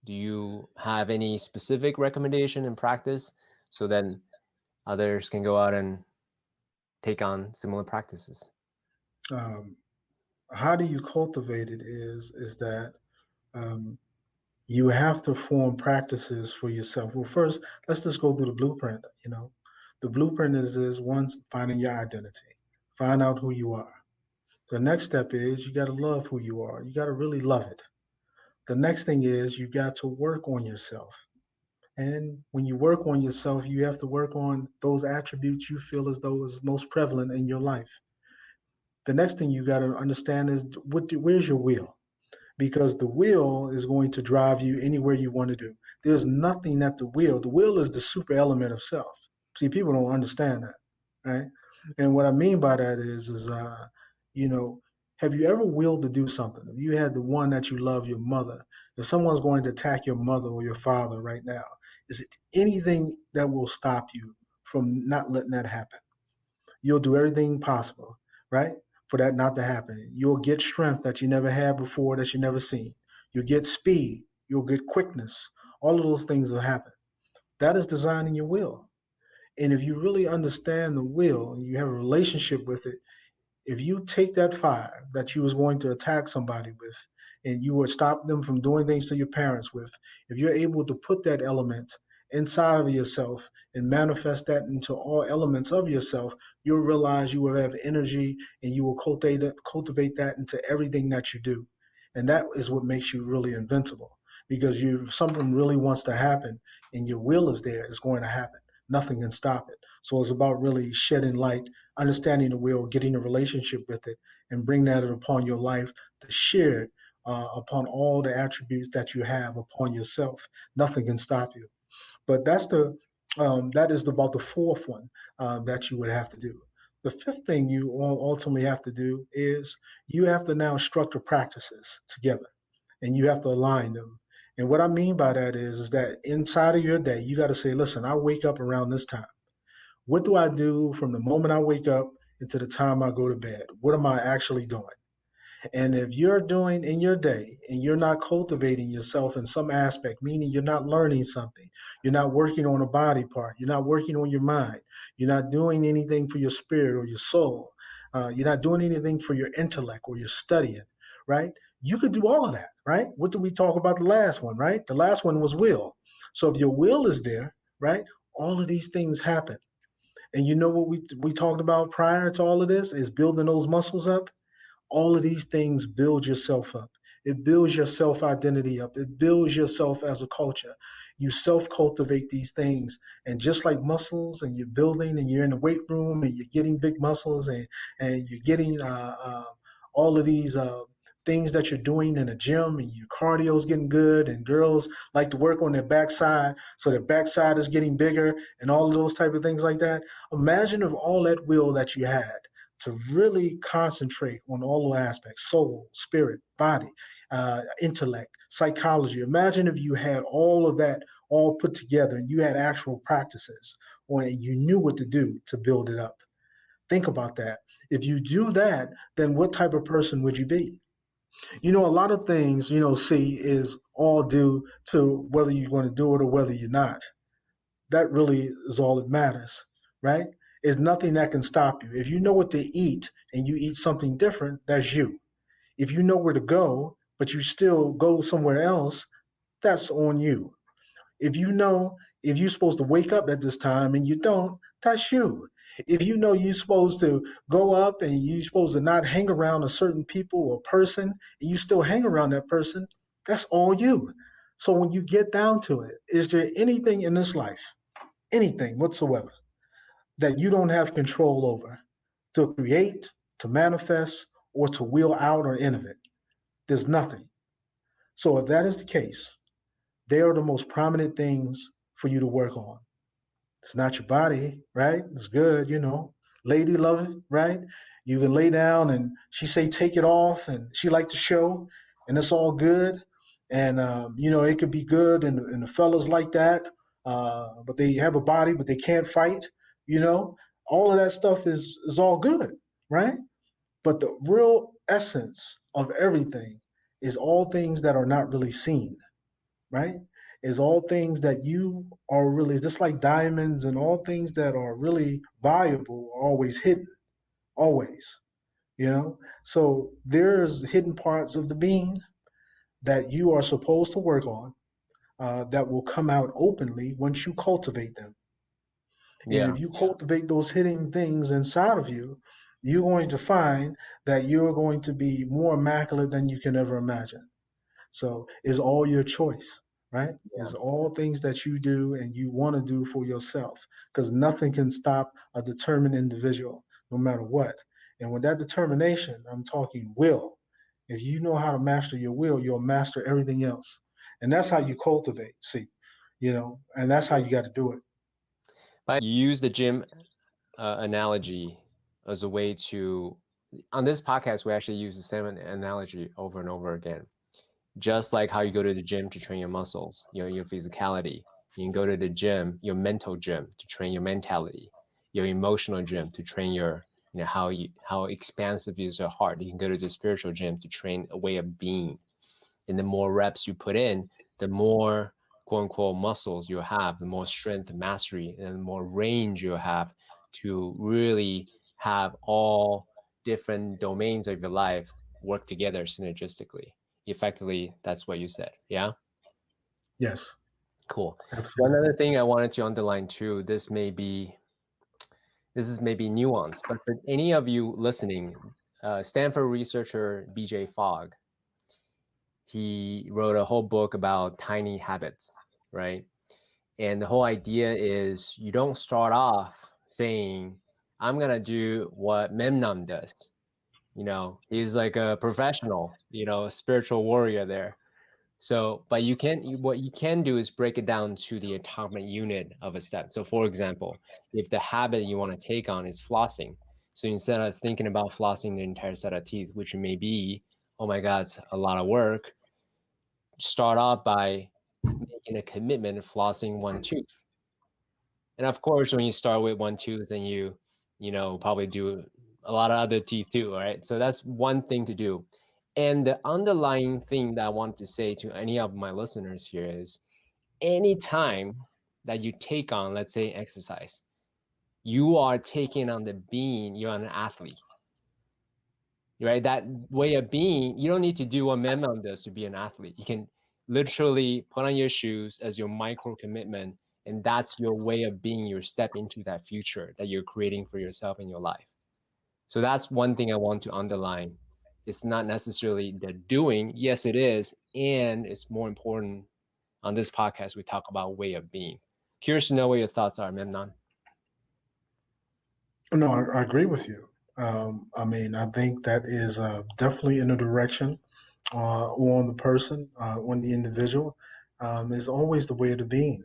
Do you have any specific recommendation and practice so then others can go out and take on similar practices? Um, how do you cultivate it is that um, you have to form practices for yourself. Well, first, let's just go through the blueprint. The blueprint is once finding your identity, find out who you are. The next step is you got to love who you are. You got to really love it. The next thing is you got to work on yourself. And when you work on yourself, you have to work on those attributes you feel as though is most prevalent in your life. The next thing you got to understand is where's your will? Because the will is going to drive you anywhere you want to do. There's nothing that the will is the super element of self. See, people don't understand that, right? And what I mean by that is, you know, have you ever willed to do something? If you had the one that you love, your mother, if someone's going to attack your mother or your father right now, is it anything that will stop you from not letting that happen? You'll do everything possible, right? For that not to happen. You'll get strength that you never had before, that you never seen. You'll get speed. You'll get quickness. All of those things will happen. That is designing your will. And if you really understand the will and you have a relationship with it, if you take that fire that you was going to attack somebody with and you would stop them from doing things to your parents with, if you're able to put that element inside of yourself and manifest that into all elements of yourself, you'll realize you will have energy and you will cultivate that into everything that you do. And that is what makes you really inventable, because you, if something really wants to happen and your will is there, it's going to happen. Nothing can stop it. So it's about really shedding light, understanding the will, getting a relationship with it, and bring that upon your life to share it upon all the attributes that you have upon yourself. Nothing can stop you. But that is about the fourth one that you would have to do. The fifth thing you ultimately have to do is you have to now structure practices together, and you have to align them. And what I mean by that is that inside of your day, you got to say, listen, I wake up around this time. What do I do from the moment I wake up until the time I go to bed? What am I actually doing? And if you're doing in your day and you're not cultivating yourself in some aspect, meaning you're not learning something, you're not working on a body part, you're not working on your mind, you're not doing anything for your spirit or your soul, you're not doing anything for your intellect or your studying, right? You could do all of that, right? What did we talk about the last one, right? The last one was will. So if your will is there, right, all of these things happen. And you know what we talked about prior to all of this is building those muscles up. All of these things build yourself up. It builds your self identity up. It builds yourself as a culture. You self cultivate these things. And just like muscles, and you're building, and you're in the weight room, and you're getting big muscles, and you're getting all of these things that you're doing in a gym, and your cardio is getting good, and girls like to work on their backside, so their backside is getting bigger, and all of those type of things like that. Imagine if all that will that you had to really concentrate on all the aspects: soul, spirit, body, intellect, psychology. Imagine if you had all of that all put together and you had actual practices or you knew what to do to build it up. Think about that. If you do that, then what type of person would you be? You know, a lot of things, see, is all due to whether you're going to do it or whether you're not. That really is all that matters, right? There's nothing that can stop you. If you know what to eat and you eat something different, that's you. If you know where to go, but you still go somewhere else, that's on you. If you know if you're supposed to wake up at this time and you don't, that's you. If you know you're supposed to go up and you're supposed to not hang around a certain people or person, and you still hang around that person, that's all you. So when you get down to it, is there anything in this life, anything whatsoever, that you don't have control over to create, to manifest, or to wheel out or innovate? There's nothing. So if that is the case, they are the most prominent things for you to work on. It's not your body, right? It's good, Lady love it, right? You can lay down and she say take it off, and she like to show, and it's all good. And it could be good, and the fellas like that, but they have a body, but they can't fight. You know, all of that stuff is all good, right? But the real essence of everything is all things that are not really seen, right? Is all things that you are really, just like diamonds, and all things that are really valuable are always hidden, always, So there's hidden parts of the being that you are supposed to work on, that will come out openly once you cultivate them. And Yeah. if you cultivate those hidden things inside of you, you're going to find that you're going to be more immaculate than you can ever imagine. So it's all your choice, right? It's all things that you do and you want to do for yourself, because nothing can stop a determined individual, no matter what. And with that determination, I'm talking will. If you know how to master your will, you'll master everything else. And that's how you cultivate, see, and that's how you got to do it. But you use the gym analogy as a way to, on this podcast, we actually use the same analogy over and over again. Just like how you go to the gym to train your muscles, your physicality. You can go to the gym, your mental gym, to train your mentality, your emotional gym to train your, how expansive is your heart. You can go to the spiritual gym to train a way of being. And the more reps you put in, the more quote unquote muscles you have, the more strength and mastery, and the more range you have to really have all different domains of your life work together synergistically. Effectively, that's what you said. Yeah. Yes, Cool. One absolutely. other thing I wanted to underline too, this is maybe nuance, but for any of you listening, Stanford researcher BJ Fogg, he wrote a whole book about tiny habits, right? And the whole idea is you don't start off saying, I'm going to do what Memnon does. He's like a professional, a spiritual warrior there. So, but what you can do is break it down to the atomic unit of a step. So, for example, if the habit you want to take on is flossing, so instead of thinking about flossing the entire set of teeth, which may be, oh my God, it's a lot of work, start off by making a commitment of flossing one tooth. And of course, when you start with one tooth, and probably do a lot of other teeth too, right? So that's one thing to do. And the underlying thing that I want to say to any of my listeners here is anytime that you take on, let's say, exercise, you are taking on the being, you're an athlete, right? That way of being, you don't need to do what Memnon does to be an athlete. You can literally put on your shoes as your micro commitment, and that's your way of being, your step into that future that you're creating for yourself in your life. So that's one thing I want to underline. It's not necessarily the doing. Yes, it is. And it's more important on this podcast, we talk about way of being. Curious to know what your thoughts are, Memnon. No, I agree with you. I mean, I think that is definitely in a direction on the person, on the individual, is always the way of the being,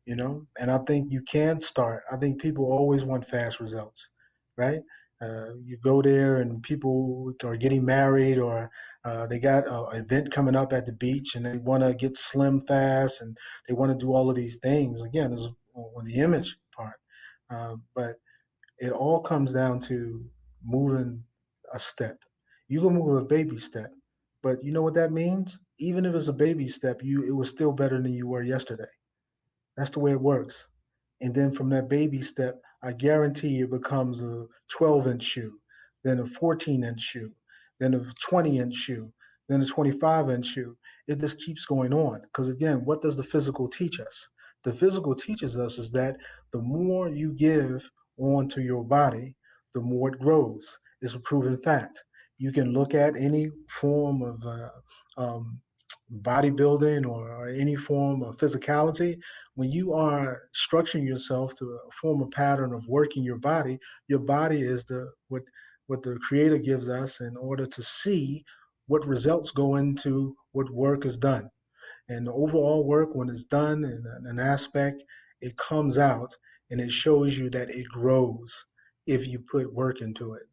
you know? And I think you can start. I think people always want fast results, right? You go there and people are getting married or they got an event coming up at the beach and they want to get slim fast and they want to do all of these things. Again, this is on the image part. But it all comes down to moving a step. You can move a baby step, but you know what that means? Even if it's a baby step, it was still better than you were yesterday. That's the way it works. And then from that baby step, I guarantee it becomes a 12-inch shoe, then a 14-inch shoe, then a 20-inch shoe, then a 25-inch shoe. It just keeps going on. Because again, what does the physical teach us? The physical teaches us is that the more you give onto your body, the more it grows. It's a proven fact. You can look at any form of um, bodybuilding or any form of physicality, when you are structuring yourself to form a pattern of working your body is the what the creator gives us in order to see what results go into what work is done. And the overall work, when it's done in an aspect, it comes out and it shows you that it grows if you put work into it.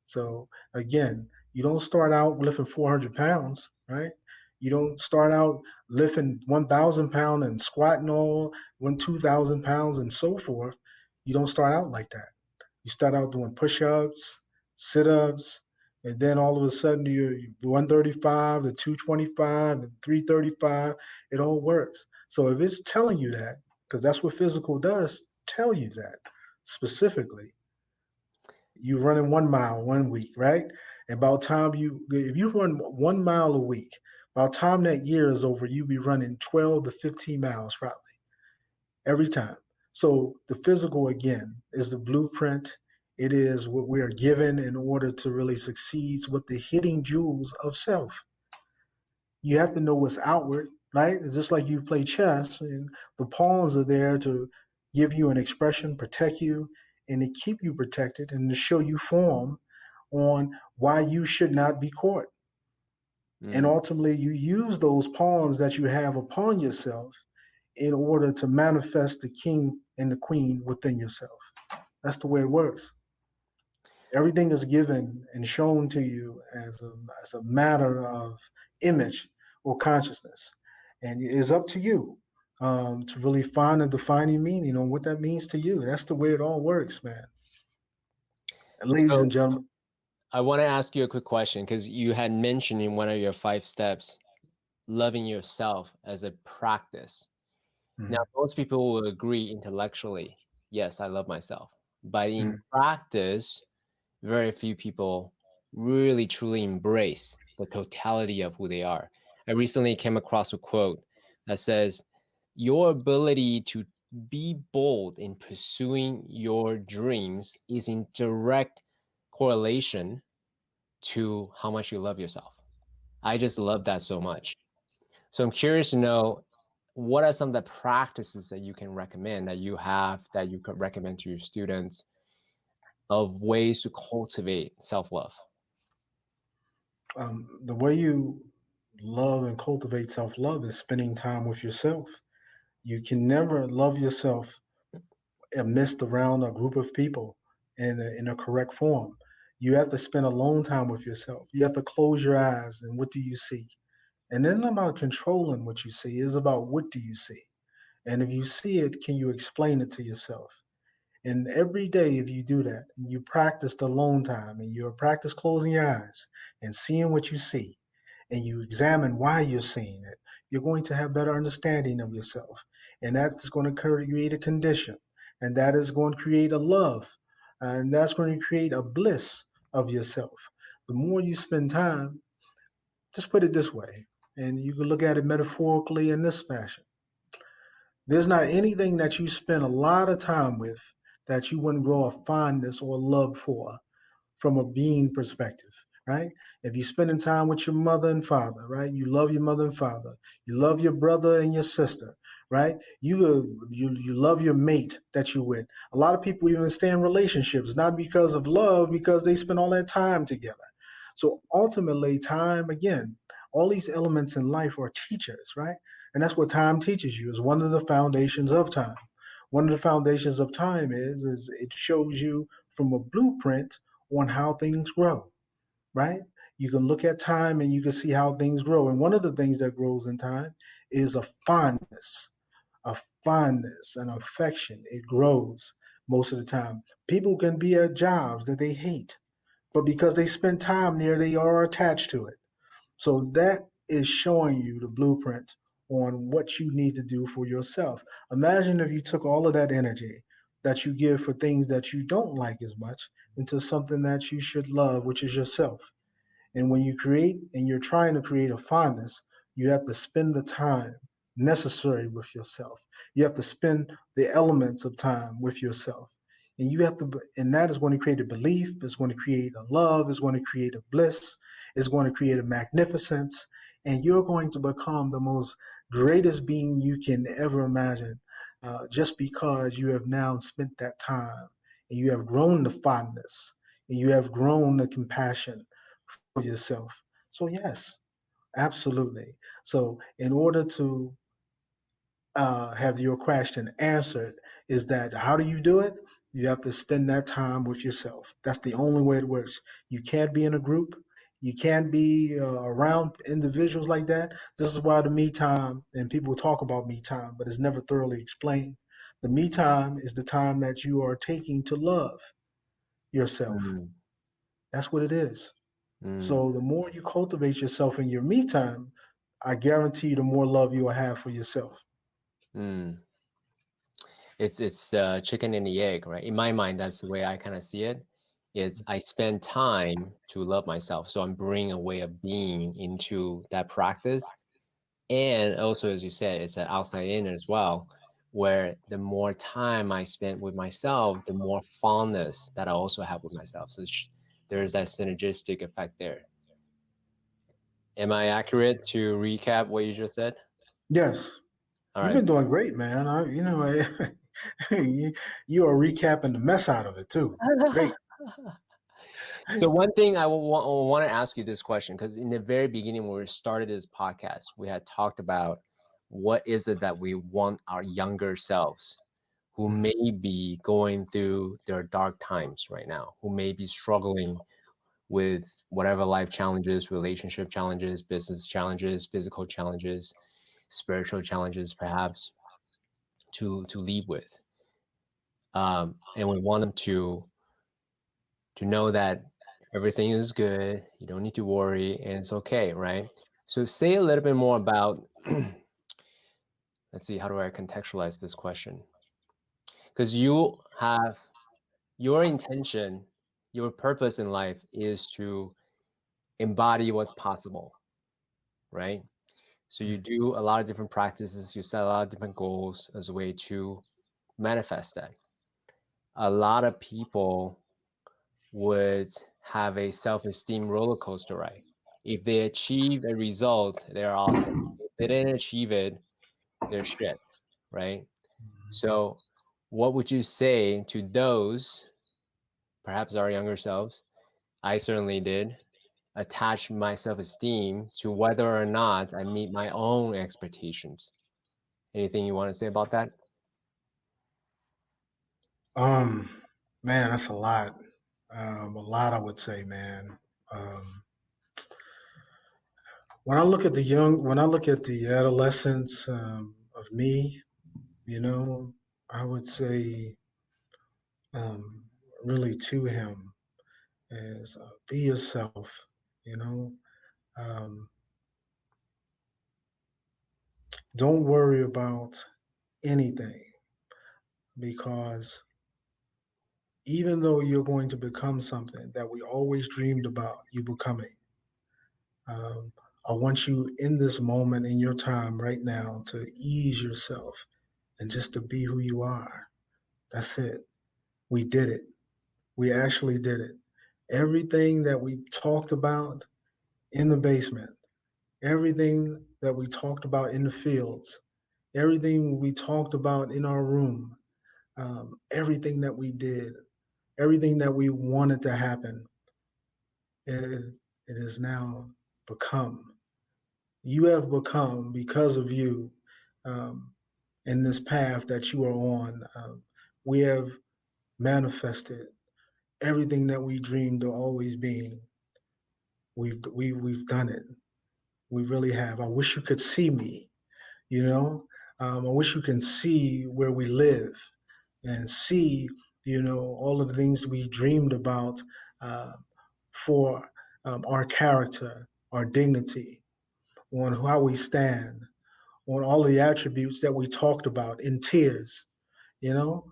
So again, you don't start out lifting 400 pounds, right? You don't start out lifting 1,000 pounds and squatting all 2,000 pounds and so forth. You don't start out like that. You start out doing push-ups, sit-ups, and then all of a sudden you're 135 to 225 and 335. It all works. So if it's telling you that, because that's what physical does, tell you that specifically, you running 1 mile 1 week, right? And by the time if you run 1 mile a week, by the time that year is over, you be running 12 to 15 miles probably every time. So the physical, again, is the blueprint. It is what we are given in order to really succeed with the hidden jewels of self. You have to know what's outward, right? It's just like you play chess, and the pawns are there to give you an expression, protect you, and to keep you protected and to show you form on why you should not be caught. And Mm. ultimately, you use those pawns that you have upon yourself in order to manifest the king and the queen within yourself. That's the way it works. Everything is given and shown to you as a matter of image or consciousness. And it's up to you to really find a defining meaning on what that means to you. That's the way it all works, man. And ladies So and gentlemen. I want to ask you a quick question because you had mentioned in one of your 5 steps loving yourself as a practice. Now, Mhm, most people will agree intellectually, yes, I love myself. But in mhm, practice, very few people really truly embrace the totality of who they are. I recently came across a quote that says, your ability to be bold in pursuing your dreams is in direct correlation to how much you love yourself. I just love that so much. So I'm curious to know what are some of the practices that you can recommend that you have that you could recommend to your students of ways to cultivate self-love? The way you love and cultivate self love is spending time with yourself. You can never love yourself amidst around a group of people in a correct form. You have to spend alone time with yourself. You have to close your eyes and what do you see? And then about controlling what you see is about what do you see? And if you see it, can you explain it to yourself? And every day, if you do that and you practice the alone time and you practice closing your eyes and seeing what you see, and you examine why you're seeing it, you're going to have better understanding of yourself. And that's going to create a condition. And that is going to create a love. And that's going to create a bliss of yourself. The more you spend time, just put it this way, and you can look at it metaphorically in this fashion. There's not anything that you spend a lot of time with that you wouldn't grow a fondness or love for from a being perspective, right? If you're spending time with your mother and father, right? You love your mother and father. You love your brother and your sister, right? You love your mate that you with. A lot of people even stay in relationships not because of love, because they spend all that time together. So ultimately, time again, all these elements in life are teachers, right? And that's what time teaches you. Is one of the foundations of time. One of the foundations of time is it shows you from a blueprint on how things grow, right? You can look at time and you can see how things grow. And one of the things that grows in time is a fondness, an affection. It grows most of the time. People can be at jobs that they hate, but because they spend time there, they are attached to it. So that is showing you the blueprint on what you need to do for yourself. Imagine if you took all of that energy that you give for things that you don't like as much into something that you should love, which is yourself. And when you create and you're trying to create a fondness, you have to spend the time necessary with yourself. You have to spend the elements of time with yourself. And you have to, and that is going to create a belief, it's going to create a love, it's going to create a bliss, it's going to create a magnificence, and you're going to become the most greatest being you can ever imagine just because you have now spent that time and you have grown the fondness and you have grown the compassion for yourself. So, yes, absolutely. So, in order to have your question answered, is that how do you do it? You have to spend that time with yourself. That's the only way it works. You can't be in a group. You can't be around individuals like that. This is why the me time, and people talk about me time, but it's never thoroughly explained. The me time is the time that you are taking to love yourself. Mm, That's what it is. mm, So the more you cultivate yourself in your me time, I guarantee you the more love you will have for yourself. mm. It's chicken and the egg, right? In my mind, that's the way I kind of see it. It's I spend time to love myself, so I'm bringing a way of being into that practice. And also, as you said, it's an outside in as well, where the more time I spend with myself, the more fondness that I also have with myself. So there is that synergistic effect there. Am I accurate to recap what you just said? Yes, All you've right. been doing great, man. You, you are recapping the mess out of it too. Great. So one thing I want to ask you this question, because in the very beginning when we started this podcast, we had talked about what is it that we want our younger selves who Mhm. may be going through their dark times right now, who may be struggling with whatever life challenges, relationship challenges, business challenges, physical challenges, spiritual challenges, perhaps to lead with. And we want them to know that everything is good, you don't need to worry, and it's okay, right? So say a little bit more about, let's see, how do I contextualize this question? Because you have your intention, your purpose in life is to embody what's possible, right? So you do a lot of different practices, you set a lot of different goals as a way to manifest that. A lot of people would have a self-esteem roller coaster ride. If they achieve a result, they're awesome. If they didn't achieve it, they're shit, right? So, what would you say to those, perhaps our younger selves? I certainly did attach my self-esteem to whether or not I meet my own expectations. Anything you want to say about that? Um, Man, that's a lot. A lot, I would say, man. Um, when I look at the adolescence of me, I would say um, really to him is be yourself. You know, um, Don't worry about anything, because even though you're going to become something that we always dreamed about you becoming, um, I want you in this moment in your time right now to ease yourself and just to be who you are. That's it. We did it. We actually did it. Everything that we talked about in the basement, everything that we talked about in the fields, everything we talked about in our room, everything that we did, everything that we wanted to happen, it, it is now become. You have become, because of you, um, in this path that you are on. We have manifested everything that we dreamed of always being. We've done it. We really have. I wish you could see me. You know, I wish you can see where we live and see, all of the things we dreamed about, uh, for our character, our dignity, on how we stand, on all the attributes that we talked about in tears. You know,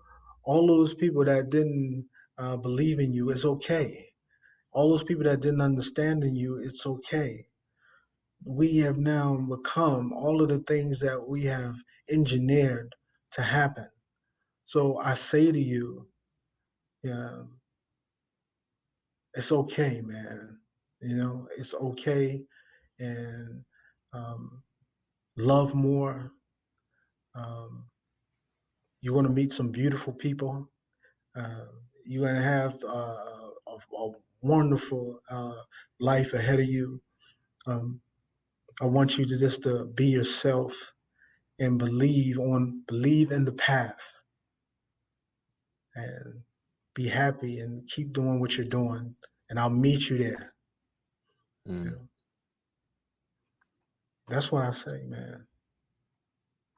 all those people that didn't believe in you, it's okay. All those people that didn't understand in you, it's okay. We have now become all of the things that we have engineered to happen. So I say to you, yeah, it's okay, man. It's okay, and um, love more. Um, you're going to meet some beautiful people. Uh, you're going to have a wonderful life ahead of you. Um, I want you to just to be yourself and believe in the path, and be happy and keep doing what you're doing. And I'll meet you there. You Mm, know, that's what I say, man.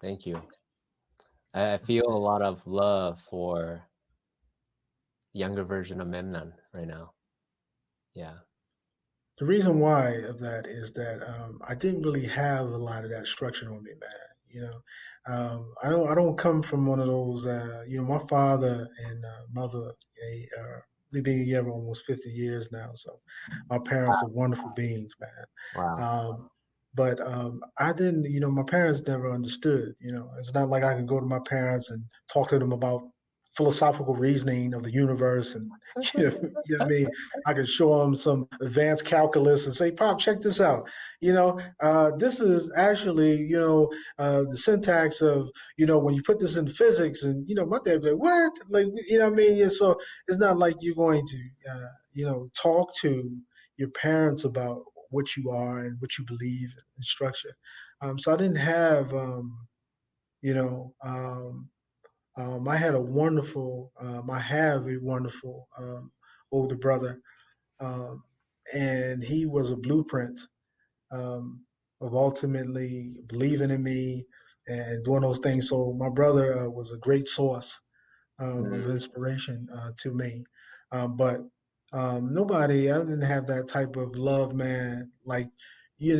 thank you. I feel a lot of love for younger version of Memnon right now. Yeah. The reason why of that is that I didn't really have a lot of that structure on me, man. You know, I don't come from one of those. My father and mother, they've been together almost 50 years now. So my parents are wonderful beings, man. Wow. But I didn't. My parents never understood. It's not like I can go to my parents and talk to them about philosophical reasoning of the universe, and you know what I mean. I could show them some advanced calculus and say, "Pop, check this out. This is actually, the syntax of, when you put this in physics." And my dad be like, "What?" Like, you know what I mean? Yeah, so it's not like you're going to, talk to your parents about what you are and what you believe in structure. So I didn't have, you know, I have a wonderful older brother, um, and he was a blueprint um, of ultimately believing in me and doing those things. So my brother was a great source of Mm, inspiration to me. But nobody, I didn't have that type of love, man. Like, you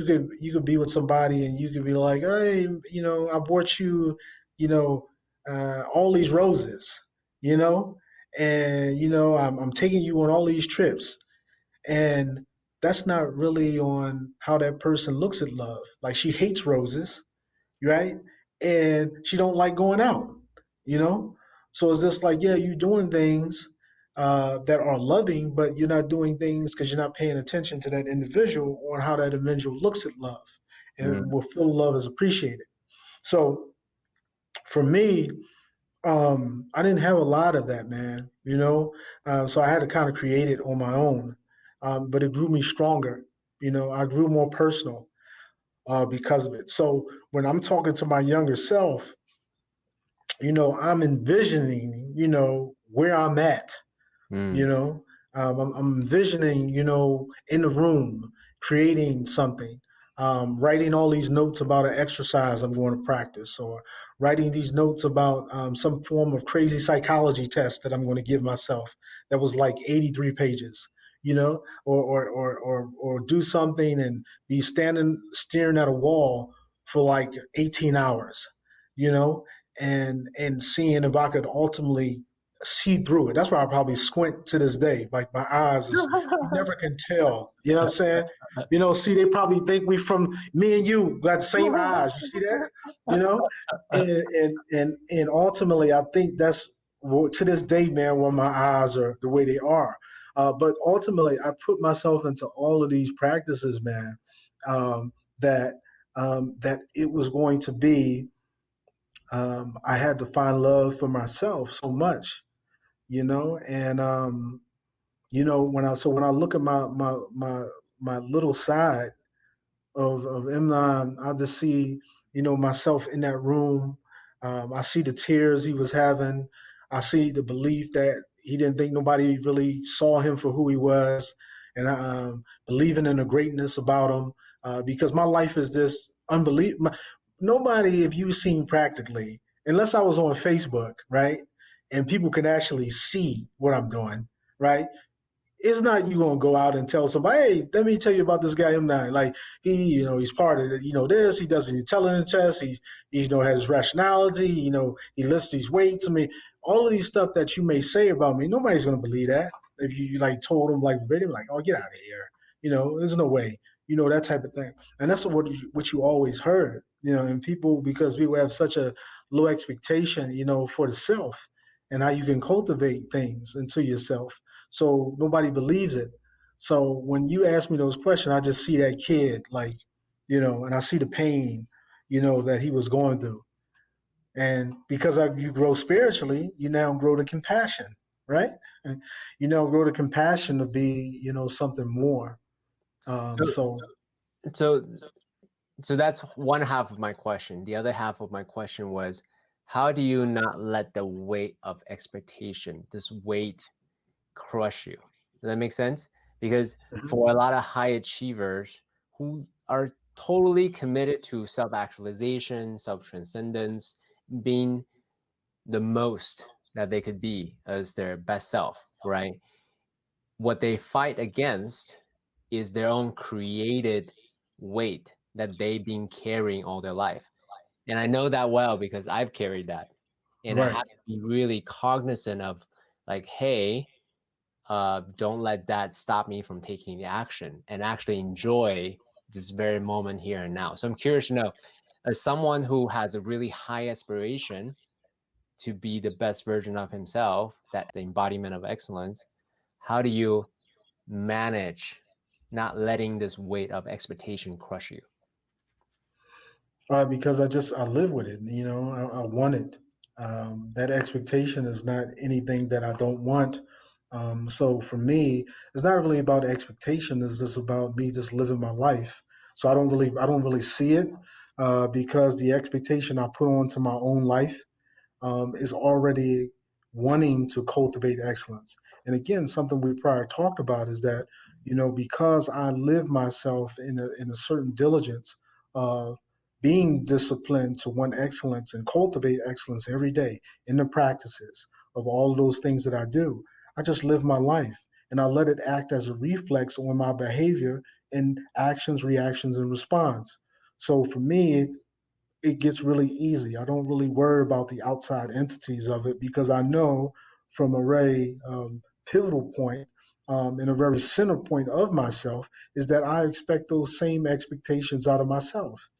could be with somebody and you could be like, hey, I bought you, you know, all these roses, you know, and I'm taking you on all these trips, and that's not really on how that person looks at love. Like, she hates roses, right? And she don't like going out, you know? So it's just like, yeah, you're doing things that are loving, but you're not doing things because you're not paying attention to that individual or how that individual looks at love mm, and will feel love is appreciated. So for me, I didn't have a lot of that, man, so I had to kind of create it on my own. But it grew me stronger. I grew more personal because of it. So when I'm talking to my younger self, I'm envisioning, where I'm at, you mm, know, I'm envisioning, in the room, creating something, writing all these notes about an exercise I'm going to practice, or writing these notes about some form of crazy psychology test that I'm going to give myself that was like 83 pages. Or do something and be standing staring at a wall for like 18 hours, and seeing if I could ultimately see through it. That's why I probably squint to this day. Like my eyes is, you never can tell. You know what I'm saying? See, they probably think we from me and you got the same eyes. You see that? You know, and ultimately, I think that's to this day, man, why my eyes are the way they are. But ultimately, I put myself into all of these practices, man. Um, that that it was going to be. I had to find love for myself so much, and when I look at my little side of Memnon, I just see, myself in that room. I see the tears he was having. I see the belief that he didn't think nobody really saw him for who he was, and believing in the greatness about him. Because my life is this unbelievable. Nobody, if you've seen practically, unless I was on Facebook, right, and people can actually see what I'm doing, right? It's not you gonna go out and tell somebody, hey, let me tell you about this guy M9. Like he's part of this. He does an intelligence test. Has rationality. He lifts these weights. I mean, all of these stuff that you may say about me, nobody's gonna believe that. If you like told them like verbatim, like, oh, get out of here. There's no way. That type of thing. And that's what you always heard. And because people have such a low expectation, for the self and how you can cultivate things into yourself, so nobody believes it. So when you ask me those questions, I just see that kid, like, and I see the pain, that he was going through. And because you grow spiritually, you now grow the compassion, right? And you now grow the compassion to be, something more. So, So so, so that's one half of my question. The other half of my question was, how do you not let the weight of expectation, this weight, crush you? Does that make sense? Because for a lot of high achievers who are totally committed to self-actualization, self-transcendence, being the most that they could be as their best self, right? What they fight against is their own created weight that they've been carrying all their life. And I know that well because I've carried that. And I right. have to be really cognizant of, like, hey, don't let that stop me from taking the action and actually enjoy this very moment here and now. So I'm curious to know, as someone who has a really high aspiration to be the best version of himself, that the embodiment of excellence, how do you manage not letting this weight of expectation crush you? Because I live with it. I want it. That expectation is not anything that I don't want. So for me, it's not really about expectation. It's just about me just living my life. So I don't really see it because the expectation I put onto my own life is already wanting to cultivate excellence. And again, something we prior talked about is that, because I live myself in a certain diligence of being disciplined to want excellence and cultivate excellence every day in the practices of all of those things that I do, I just live my life and I let it act as a reflex on my behavior and actions, reactions, and response. So for me, it gets really easy. I don't really worry about the outside entities of it because I know from a very pivotal point and a very center point of myself is that I expect those same expectations out of myself.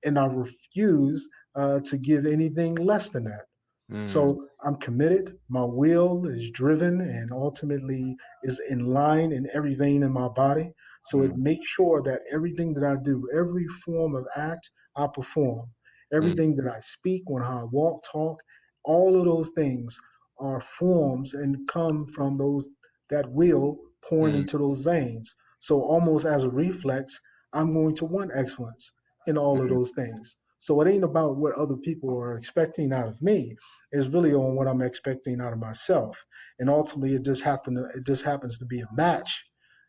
And I refuse to give anything less than that. Mm, So I'm committed. My will is driven and ultimately is in line in every vein in my body. So it mm, makes sure that everything that I do, every form of act, I perform. mm, Everything that I speak, when I walk, talk, all of those things are forms and come from that will pouring mm, into those veins. So almost as a reflex, I'm going to want excellence in all of mm, those things. So it ain't about what other people are expecting out of me. It's really on what I'm expecting out of myself. And ultimately it just happens to be a match,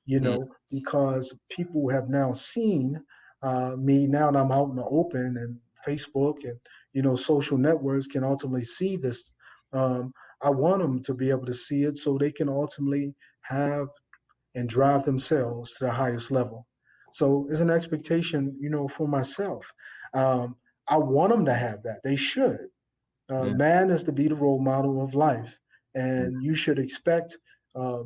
mm, because people have now seen me now that I'm out in the open, and Facebook and social networks can ultimately see this. I want them to be able to see it so they can ultimately have and drive themselves to the highest level. So it's an expectation, for myself. I want them to have that. They should. Mm, Man is to be the role model of life, mm, and you should expect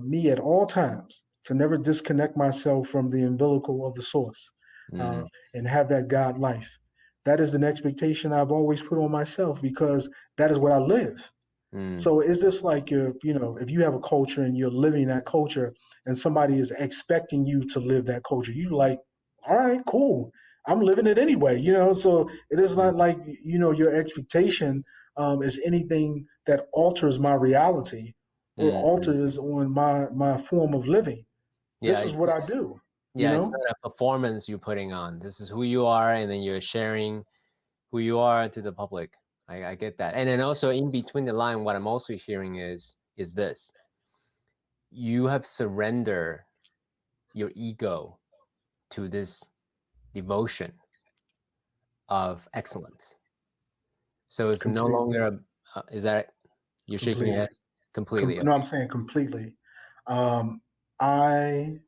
me at all times to never disconnect myself from the umbilical of the source, uh, mm, and have that God life. That is an expectation I've always put on myself because that is what I live. mm, So it's just like if you have a culture and you're living that culture, and somebody is expecting you to live that culture, you like, all right, cool. I'm living it anyway. So it is mm, not like your expectation is anything that alters my reality or mm, mm. alters on my form of living. This Yeah, is what I do. You yeah, it's know. not a performance you're putting on. This is who you are, and then you're sharing who you are to the public. I get that. And then also in between the line, what I'm also hearing is this. You have surrendered your ego to this devotion of excellence. So it's no Completely. longer is that you're shaking your head Completely. completely. No, I'm saying completely. Um, I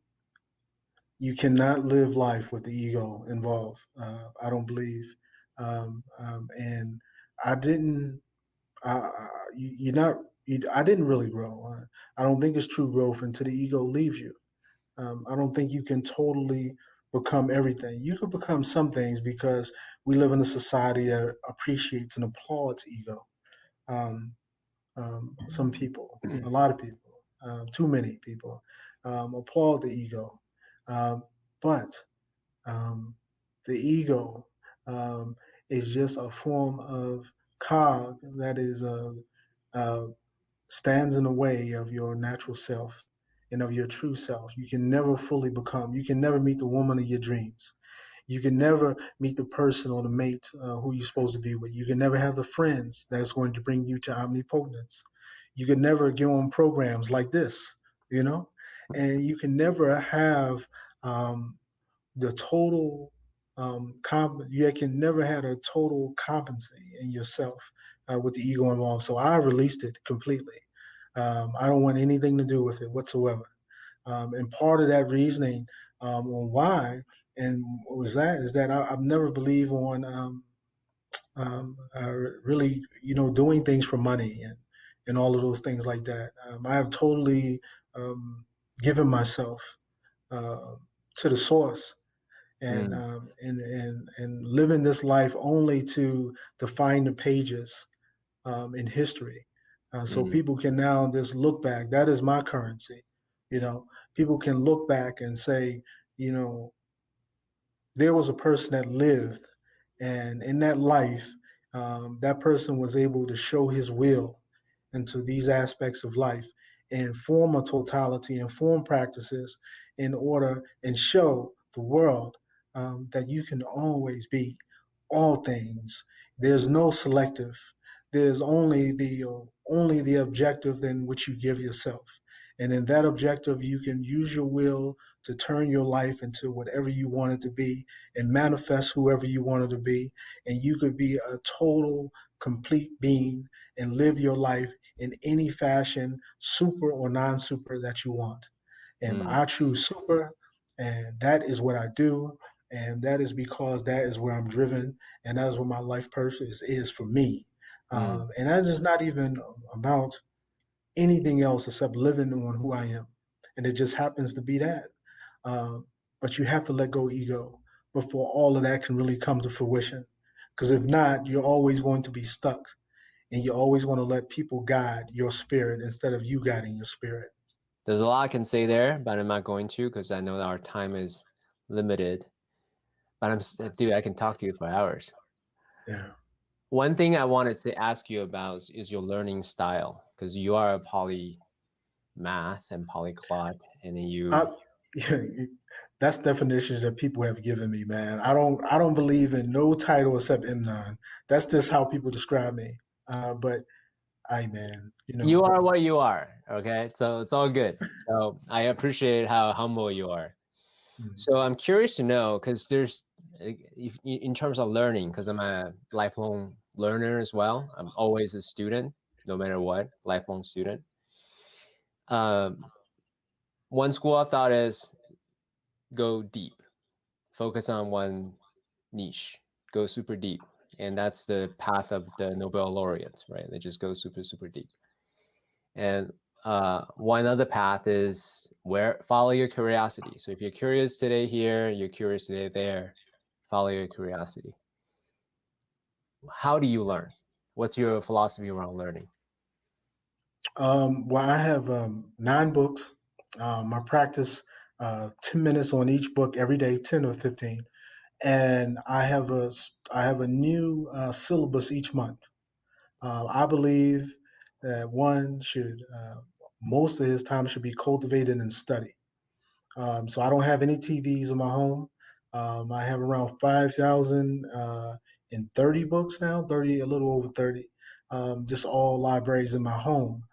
You cannot live life with the ego involved. I don't believe, and I didn't. You're not. I didn't really grow. I don't think it's true growth until the ego leaves you. I don't think you can totally become everything. You could become some things because we live in a society that appreciates and applauds ego. Um, some people, a lot of people, too many people, applaud the ego. Um, but um, the ego um, is just a form of cog that is uh, stands in the way of your natural self and of your true self. You can never fully become. You can never meet the woman of your dreams. You can never meet the person or the mate who you're supposed to be with. You can never have the friends that's going to bring you to omnipotence. You can never get on programs like this, you know, and you can never have um, the total you can never have a total competency in yourself with the ego involved. So I released it completely. I don't want anything to do with it whatsoever. And part of that reasoning on why and was that is that I've never believed on really doing things for money and all of those things like that. I have totally um, given myself uh, to the source Mm, and living this life only to find the pages in history. So mm, people can now just look back. That is my currency. People can look back and say, you know, there was a person that lived, and in that life, that person was able to show his will into these aspects of life and form a totality and form practices in order and show the world that you can always be all things. There's no selective. There's only the objective in which you give yourself. And in that objective, you can use your will to turn your life into whatever you want it to be and manifest whoever you want it to be. And you could be a total, complete being and live your life in any fashion, super or non super, that you want. And mm, I choose super, and that is what I do. And that is because that is where I'm driven, and that is what my life purpose is for me. mm. And that is not even about anything else except living on who I am. And it just happens to be that. But you have to let go ego before all of that can really come to fruition. Because if not, you're always going to be stuck and you're always going to let people guide your spirit instead of you guiding your spirit. There's a lot I can say there, but I'm not going to because I know that our time is limited. But dude, I can talk to you for hours. Yeah. One thing I wanted to ask you about is your learning style because you are a polymath and polyglot, and then I, you that's definitions that people have given me, man. I don't believe in no title except Memnon. That's just how people describe me. But I man, you are what you are. Okay, so it's all good. So I appreciate how humble you are. mm, So I'm curious to know because if, in terms of learning, because I'm a lifelong learner as well. I'm always a student, no matter what, lifelong student. Um, one school of thought is go deep. Focus on one niche, go super deep. And that's the path of the Nobel laureates, right? They just go super, super deep. And one other path is where follow your curiosity. So if you're curious today here, you're curious today there, follow your curiosity. How do you learn? What's your philosophy around learning? Well, I have 9 books. I practice 10 minutes on each book every day, 10 or 15. And I have a new syllabus each month. I believe that one should, most of his time should be cultivated and study. So I don't have any TVs in my home. I have around 5,030 books now, 30, a little over 30, just all libraries in my home.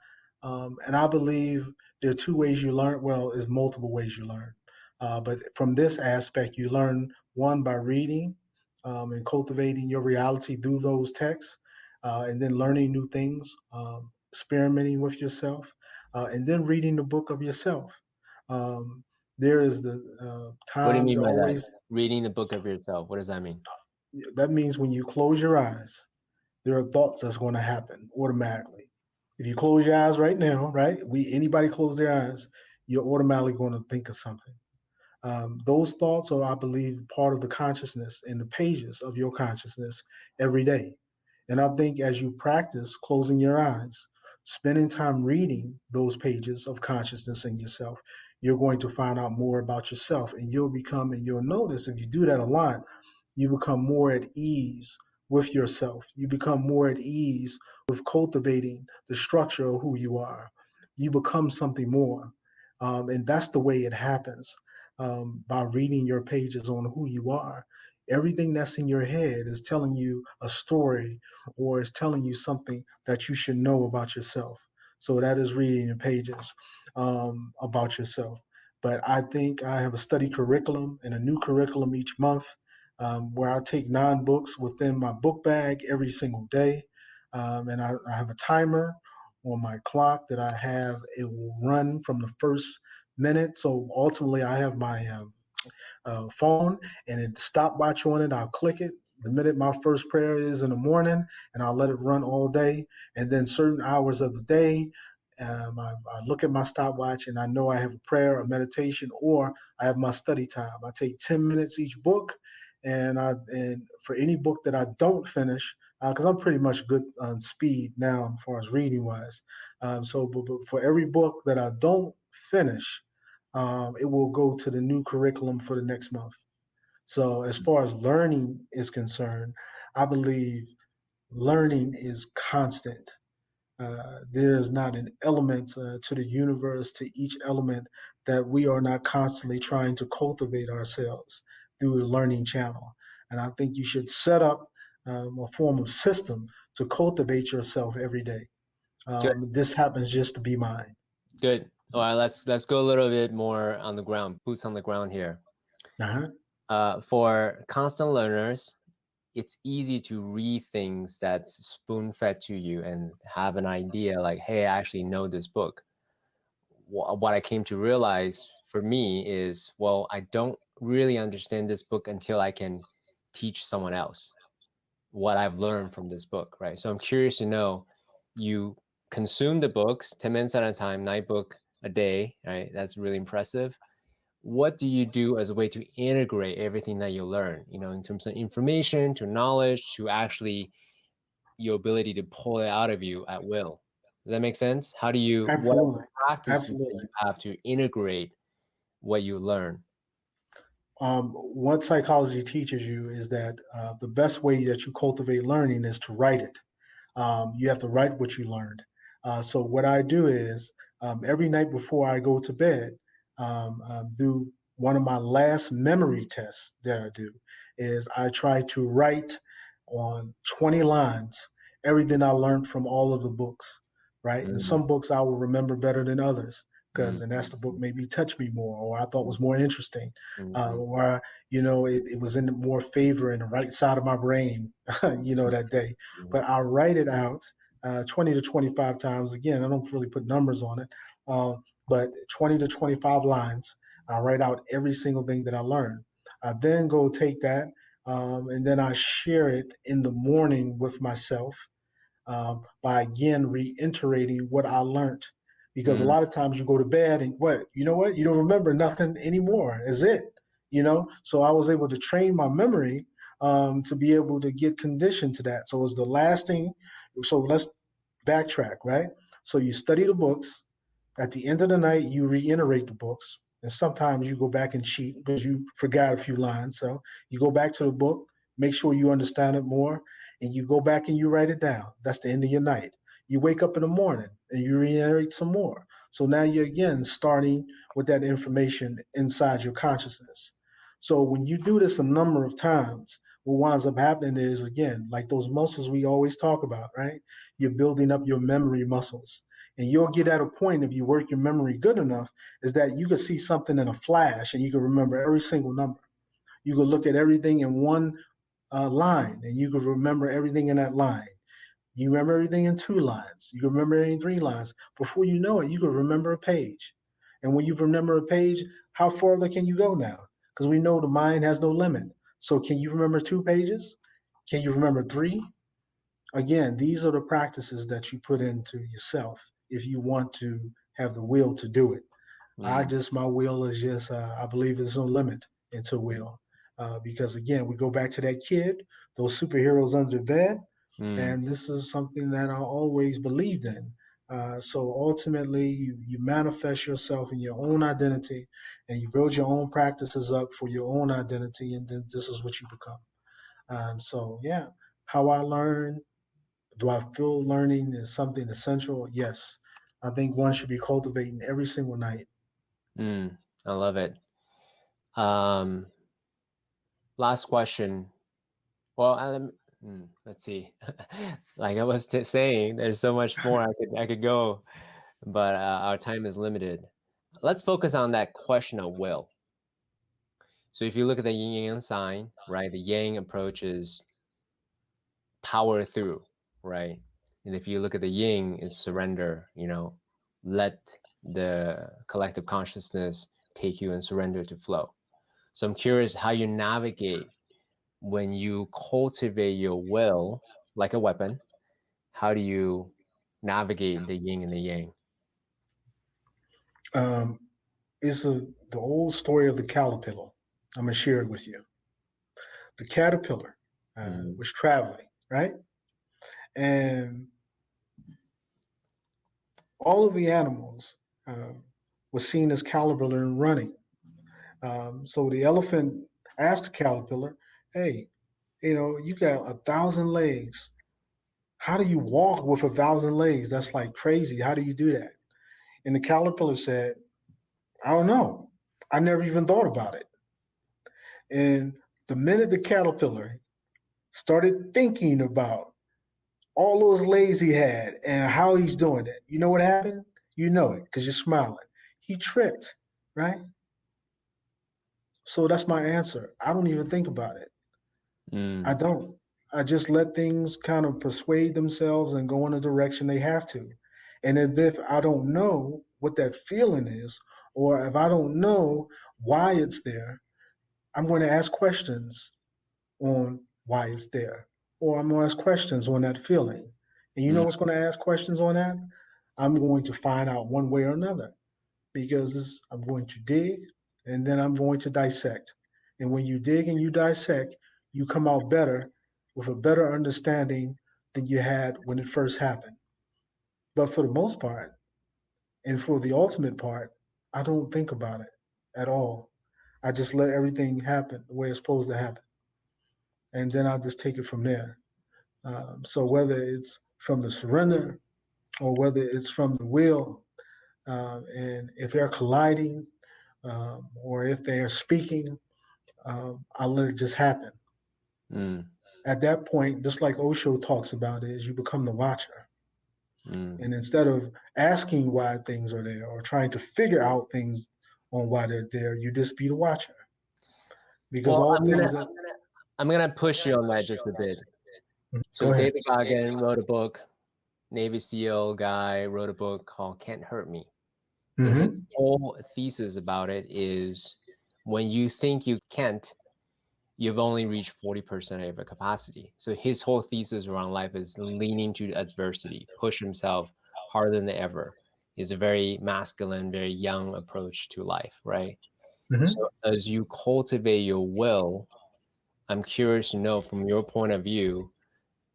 And I believe there are 2 ways you learn. Well, there's multiple ways you learn. But from this aspect, you learn one by reading and cultivating your reality through those texts, and then learning new things, experimenting with yourself, and then reading the book of yourself. Um, there is the What do you times mean by that? always Reading the book of yourself. What does that mean? that means when you close your eyes, there are thoughts that's going to happen automatically. If you close your eyes right now, right? Anybody close their eyes, you're automatically going to think of something. Those thoughts are, I believe, part of the consciousness in the pages of your consciousness every day. And I think as you practice closing your eyes, spending time reading those pages of consciousness in yourself, you're going to find out more about yourself. And you'll notice if you do that a lot, you become more at ease with yourself. You become more at ease with cultivating the structure of who you are. You become something more. And that's the way it happens, by reading your pages on who you are. Everything that's in your head is telling you a story or is telling you something that you should know about yourself. So that is reading your pages about yourself. But I think I have a study curriculum and a new curriculum each month, where I take 9 books within my book bag every single day. And I have a timer on my clock that I have. It will run from the first minute. So ultimately, I have my phone and it stopwatch on it. I'll click it the minute my first prayer is in the morning, and I'll let it run all day. And then certain hours of the day, I look at my stopwatch and I know I have a prayer, a meditation, or I have my study time. I take 10 minutes each book, and for any book that I don't finish, because I'm pretty much good on speed now as far as reading wise. But for every book that I don't finish, it will go to the new curriculum for the next month. So, as far as learning is concerned, I believe learning is constant. There's not an element to the universe, to each element, that we are not constantly trying to cultivate ourselves through the learning channel. And I think you should set up a form of system to cultivate yourself every day. Good. This happens just to be mine. Good. All right, let's go a little bit more on the ground, boots on the ground here. Uh-huh. For constant learners, it's easy to read things that's spoon fed to you and have an idea like, hey, I actually know this book. What I came to realize for me is, well, I don't really understand this book until I can teach someone else what I've learned from this book, right? So I'm curious to know, you consume the books 10 minutes at a time, 9 book a day, right? That's really impressive. What do you do as a way to integrate everything that you learn, in terms of information to knowledge to actually your ability to pull it out of you at will? Does that make sense? What Absolutely. practices that Absolutely. you have to integrate what you learn? What psychology teaches you is that the best way that you cultivate learning is to write it. You have to write what you learned. So what I do is, every night before I go to bed, do one of my last memory tests that I do is I try to write on 20 lines everything I learned from all of the books, right? And Mm, some books I will remember better than others, because mm, and that's the book maybe touched me more or I thought was more interesting, mm, mm, or it was in more favor in the right side of my brain, that day. mm. But I'll write it out 20 to 25 times. Again, I don't really put numbers on it, but 20 to 25 lines. I write out every single thing that I learned. I then go take that, and then I share it in the morning with myself, by again reiterating what I learned. Because a Mm, lot of times you go to bed and what, you don't remember nothing anymore. Is it? So I was able to train my memory, to be able to get conditioned to that. So it's the last thing. So let's backtrack, right? So you study the books. At the end of the night, you reiterate the books. And sometimes you go back and cheat because you forgot a few lines. So you go back to the book, make sure you understand it more, and you go back and you write it down. That's the end of your night. You wake up in the morning and you reiterate some more. So now you're again starting with that information inside your consciousness. So when you do this a number of times, what winds up happening is, again, like those muscles we always talk about, right? You're building up your memory muscles. And you'll get at a point, if you work your memory good enough, is that you can see something in a flash and you can remember every single number. You can look at everything in one line and you can remember everything in that line. You remember everything in two lines. You can remember it in three lines. Before you know it, you can remember a page. And when you remember a page, how further can you go now? Because we know the mind has no limit. So can you remember 2 pages? Can you remember three? Again, these are the practices that you put into yourself if you want to have the will to do it. mm, My will is just, I believe there's no limit into will. Because again, we go back to that kid, those superheroes under the bed, mm, and this is something that I always believed in. So ultimately, you manifest yourself in your own identity and you build your own practices up for your own identity, and then this is what you become. Yeah, how I learn, do I feel learning is something essential? Yes. I think one should be cultivating every single night. mm. I love it. Um, Last question. Well, let's see. Like I was saying, there's so much more I could go, but our time is limited. Let's focus on that question of will. So if you look at the yin yang sign, right, the yang approach is power through, right? And if you look at the yin, is surrender, let the collective consciousness take you and surrender to flow. So I'm curious how you navigate when you cultivate your will like a weapon. How do you navigate the yin and the yang? Um, it's the old story of the caterpillar. I'm going to share it with you. The caterpillar Mm, was traveling, right? And all of the animals uh, were seen as caterpillar and running. So the elephant asked the caterpillar, hey, you got 1,000 legs. How do you walk with 1,000 legs? That's like crazy. How do you do that? And the caterpillar said, I don't know. I never even thought about it. And the minute the caterpillar started thinking about all those legs he had and how he's doing it, you know what happened? You know it because you're smiling. He tripped, right? So that's my answer. I don't even think about it. I mm, don't. I just let things kind of persuade themselves and go in the direction they have to. And if I don't know what that feeling is, or if I don't know why it's there, I'm going to ask questions on why it's there, or I'm going to ask questions on that feeling. And you know mm, what's going to ask questions on that? I'm going to find out one way or another because I'm going to dig and then I'm going to dissect. And when you dig and you dissect, you come out better with a better understanding than you had when it first happened. But for the most part, and for the ultimate part, I don't think about it at all. I just let everything happen the way it's supposed to happen. And then I'll just take it from there. So whether it's from the surrender or whether it's from the will, and if they're colliding, or if they are speaking, I let it just happen. mm, At that point, just like Osho talks about, is you become the watcher. mm. And instead of asking why things are there or trying to figure out things on why they're there, you just be the watcher. Because Well, all I'm gonna things that. I'm gonna push you on that just a bit. Go So ahead. David Goggin wrote a book, Navy SEAL guy wrote a book called Can't Hurt Me. And his Mm-hmm. whole thesis about it is when you think you can't, you've only reached 40% of your capacity. So his whole thesis around life is leaning to adversity, push himself harder than ever. Is a very masculine, very young approach to life, right? Hmm. So as you cultivate your will, I'm curious to know from your point of view,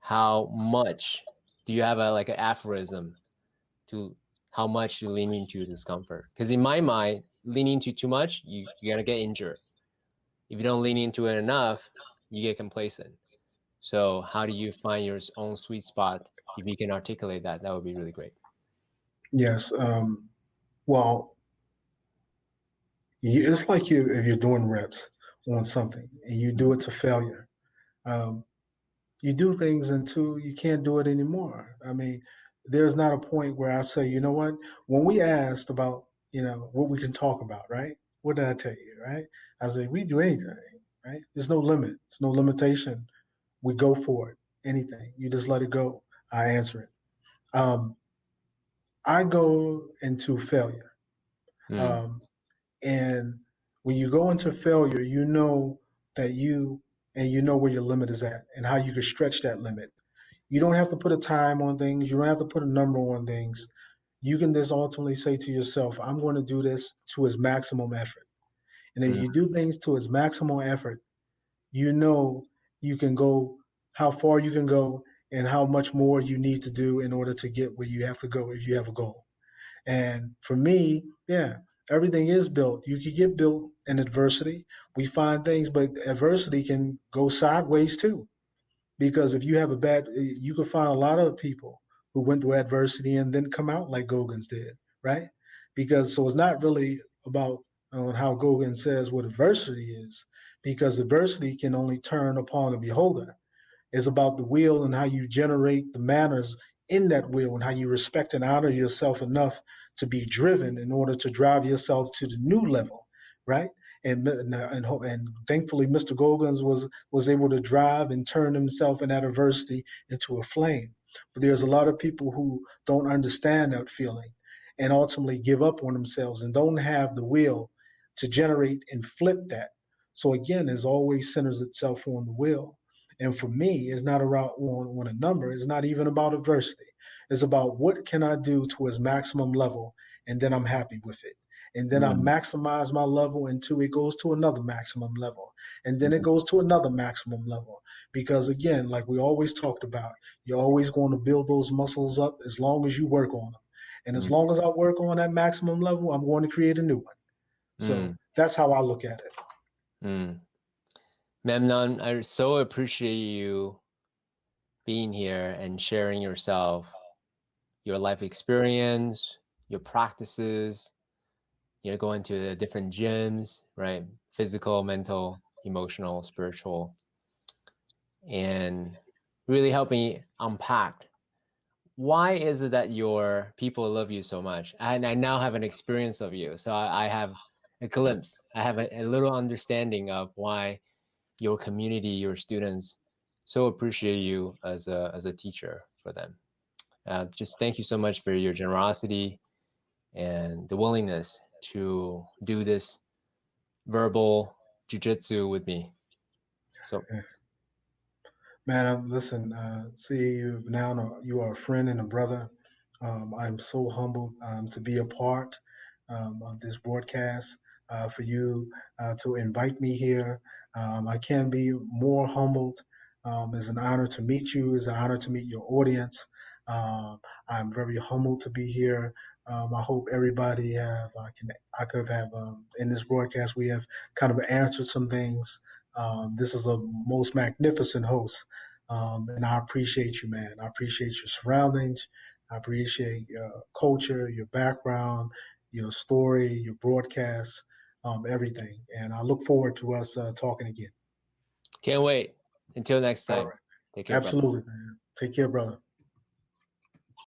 how much do you have a like an aphorism to how much you lean into discomfort? Because in my mind, leaning into too much, you're gonna get injured. If you don't lean into it enough, you get complacent. So how do you find your own sweet spot? If you can articulate that, that would be really great. Yes. Well, it's like you if you're doing reps on something and you do Mm, it to failure. Um, you do things until you can't do it anymore. I mean, there's not a point where I say, you know what? When we asked about, what we can talk about, right? What did I tell you, right? I said, we do anything, right? There's no limit. There's no limitation. We go for it. Anything. You just let it go. I answer it. Um, I go into failure. mm, Um, and when you go into failure, you know that you know where your limit is at and how you can stretch that limit. You don't have to put a time on things. You don't have to put a number on things. You can just ultimately say to yourself, I'm going to do this to its maximum effort. And if mm, you do things to its maximum effort, you know you can go how far you can go and how much more you need to do in order to get where you have to go if you have a goal. And for me, yeah, everything is built. You can get built in adversity. We find things, but adversity can go sideways too. Because if you have a bad, you can find a lot of people who went through adversity and then come out like Gogans did, right? Because so it's not really about how Gogan says what adversity is, because adversity can only turn upon the beholder. It's about the will and how you generate the manners in that will and how you respect and honor yourself enough to be driven in order to drive yourself to the new level, right? And thankfully, Mr. Gogans was able to drive and turn himself in that adversity into a flame. But there's a lot of people who don't understand that feeling and ultimately give up on themselves and don't have the will to generate and flip that. So again, it always centers itself on the will. And for me, it's not about on a number. It's not even about adversity. It's about what can I do to its maximum level, and then I'm happy with it. And then I mm, maximize my level until it goes to another maximum level. And then it mm, goes to another maximum level. Because again, like we always talked about, you're always going to build those muscles up as long as you work on them. And as mm, long as I work on that maximum level, I'm going to create a new one. So mm, that's how I look at it. mm. Memnon, I so appreciate you being here and sharing yourself, your life experience, your practices, going to the different gyms, right? Physical, mental, emotional, spiritual, and really help me unpack why is it that your people love you so much. And I now have an experience of you. So I have a glimpse, I have a little understanding of why your community, your students so appreciate you as a teacher for them. Just thank you so much for your generosity and the willingness to do this verbal jujitsu with me. So Man, listen, see you now. You are a friend and a brother. I'm so humbled to be a part of this broadcast. For you to invite me here, I can be more humbled. It's an honor to meet you. It's an honor to meet your audience. Um, I'm very humbled to be here. I hope everybody I could have in this broadcast we have kind of answered some things. This is a most magnificent host. And I appreciate you, man. I appreciate your surroundings. I appreciate your culture, your background, your story, your broadcast, everything. And I look forward to us talking again. can't wait. Until next All time. right. Take care, brother. Absolutely, man. Take care, brother.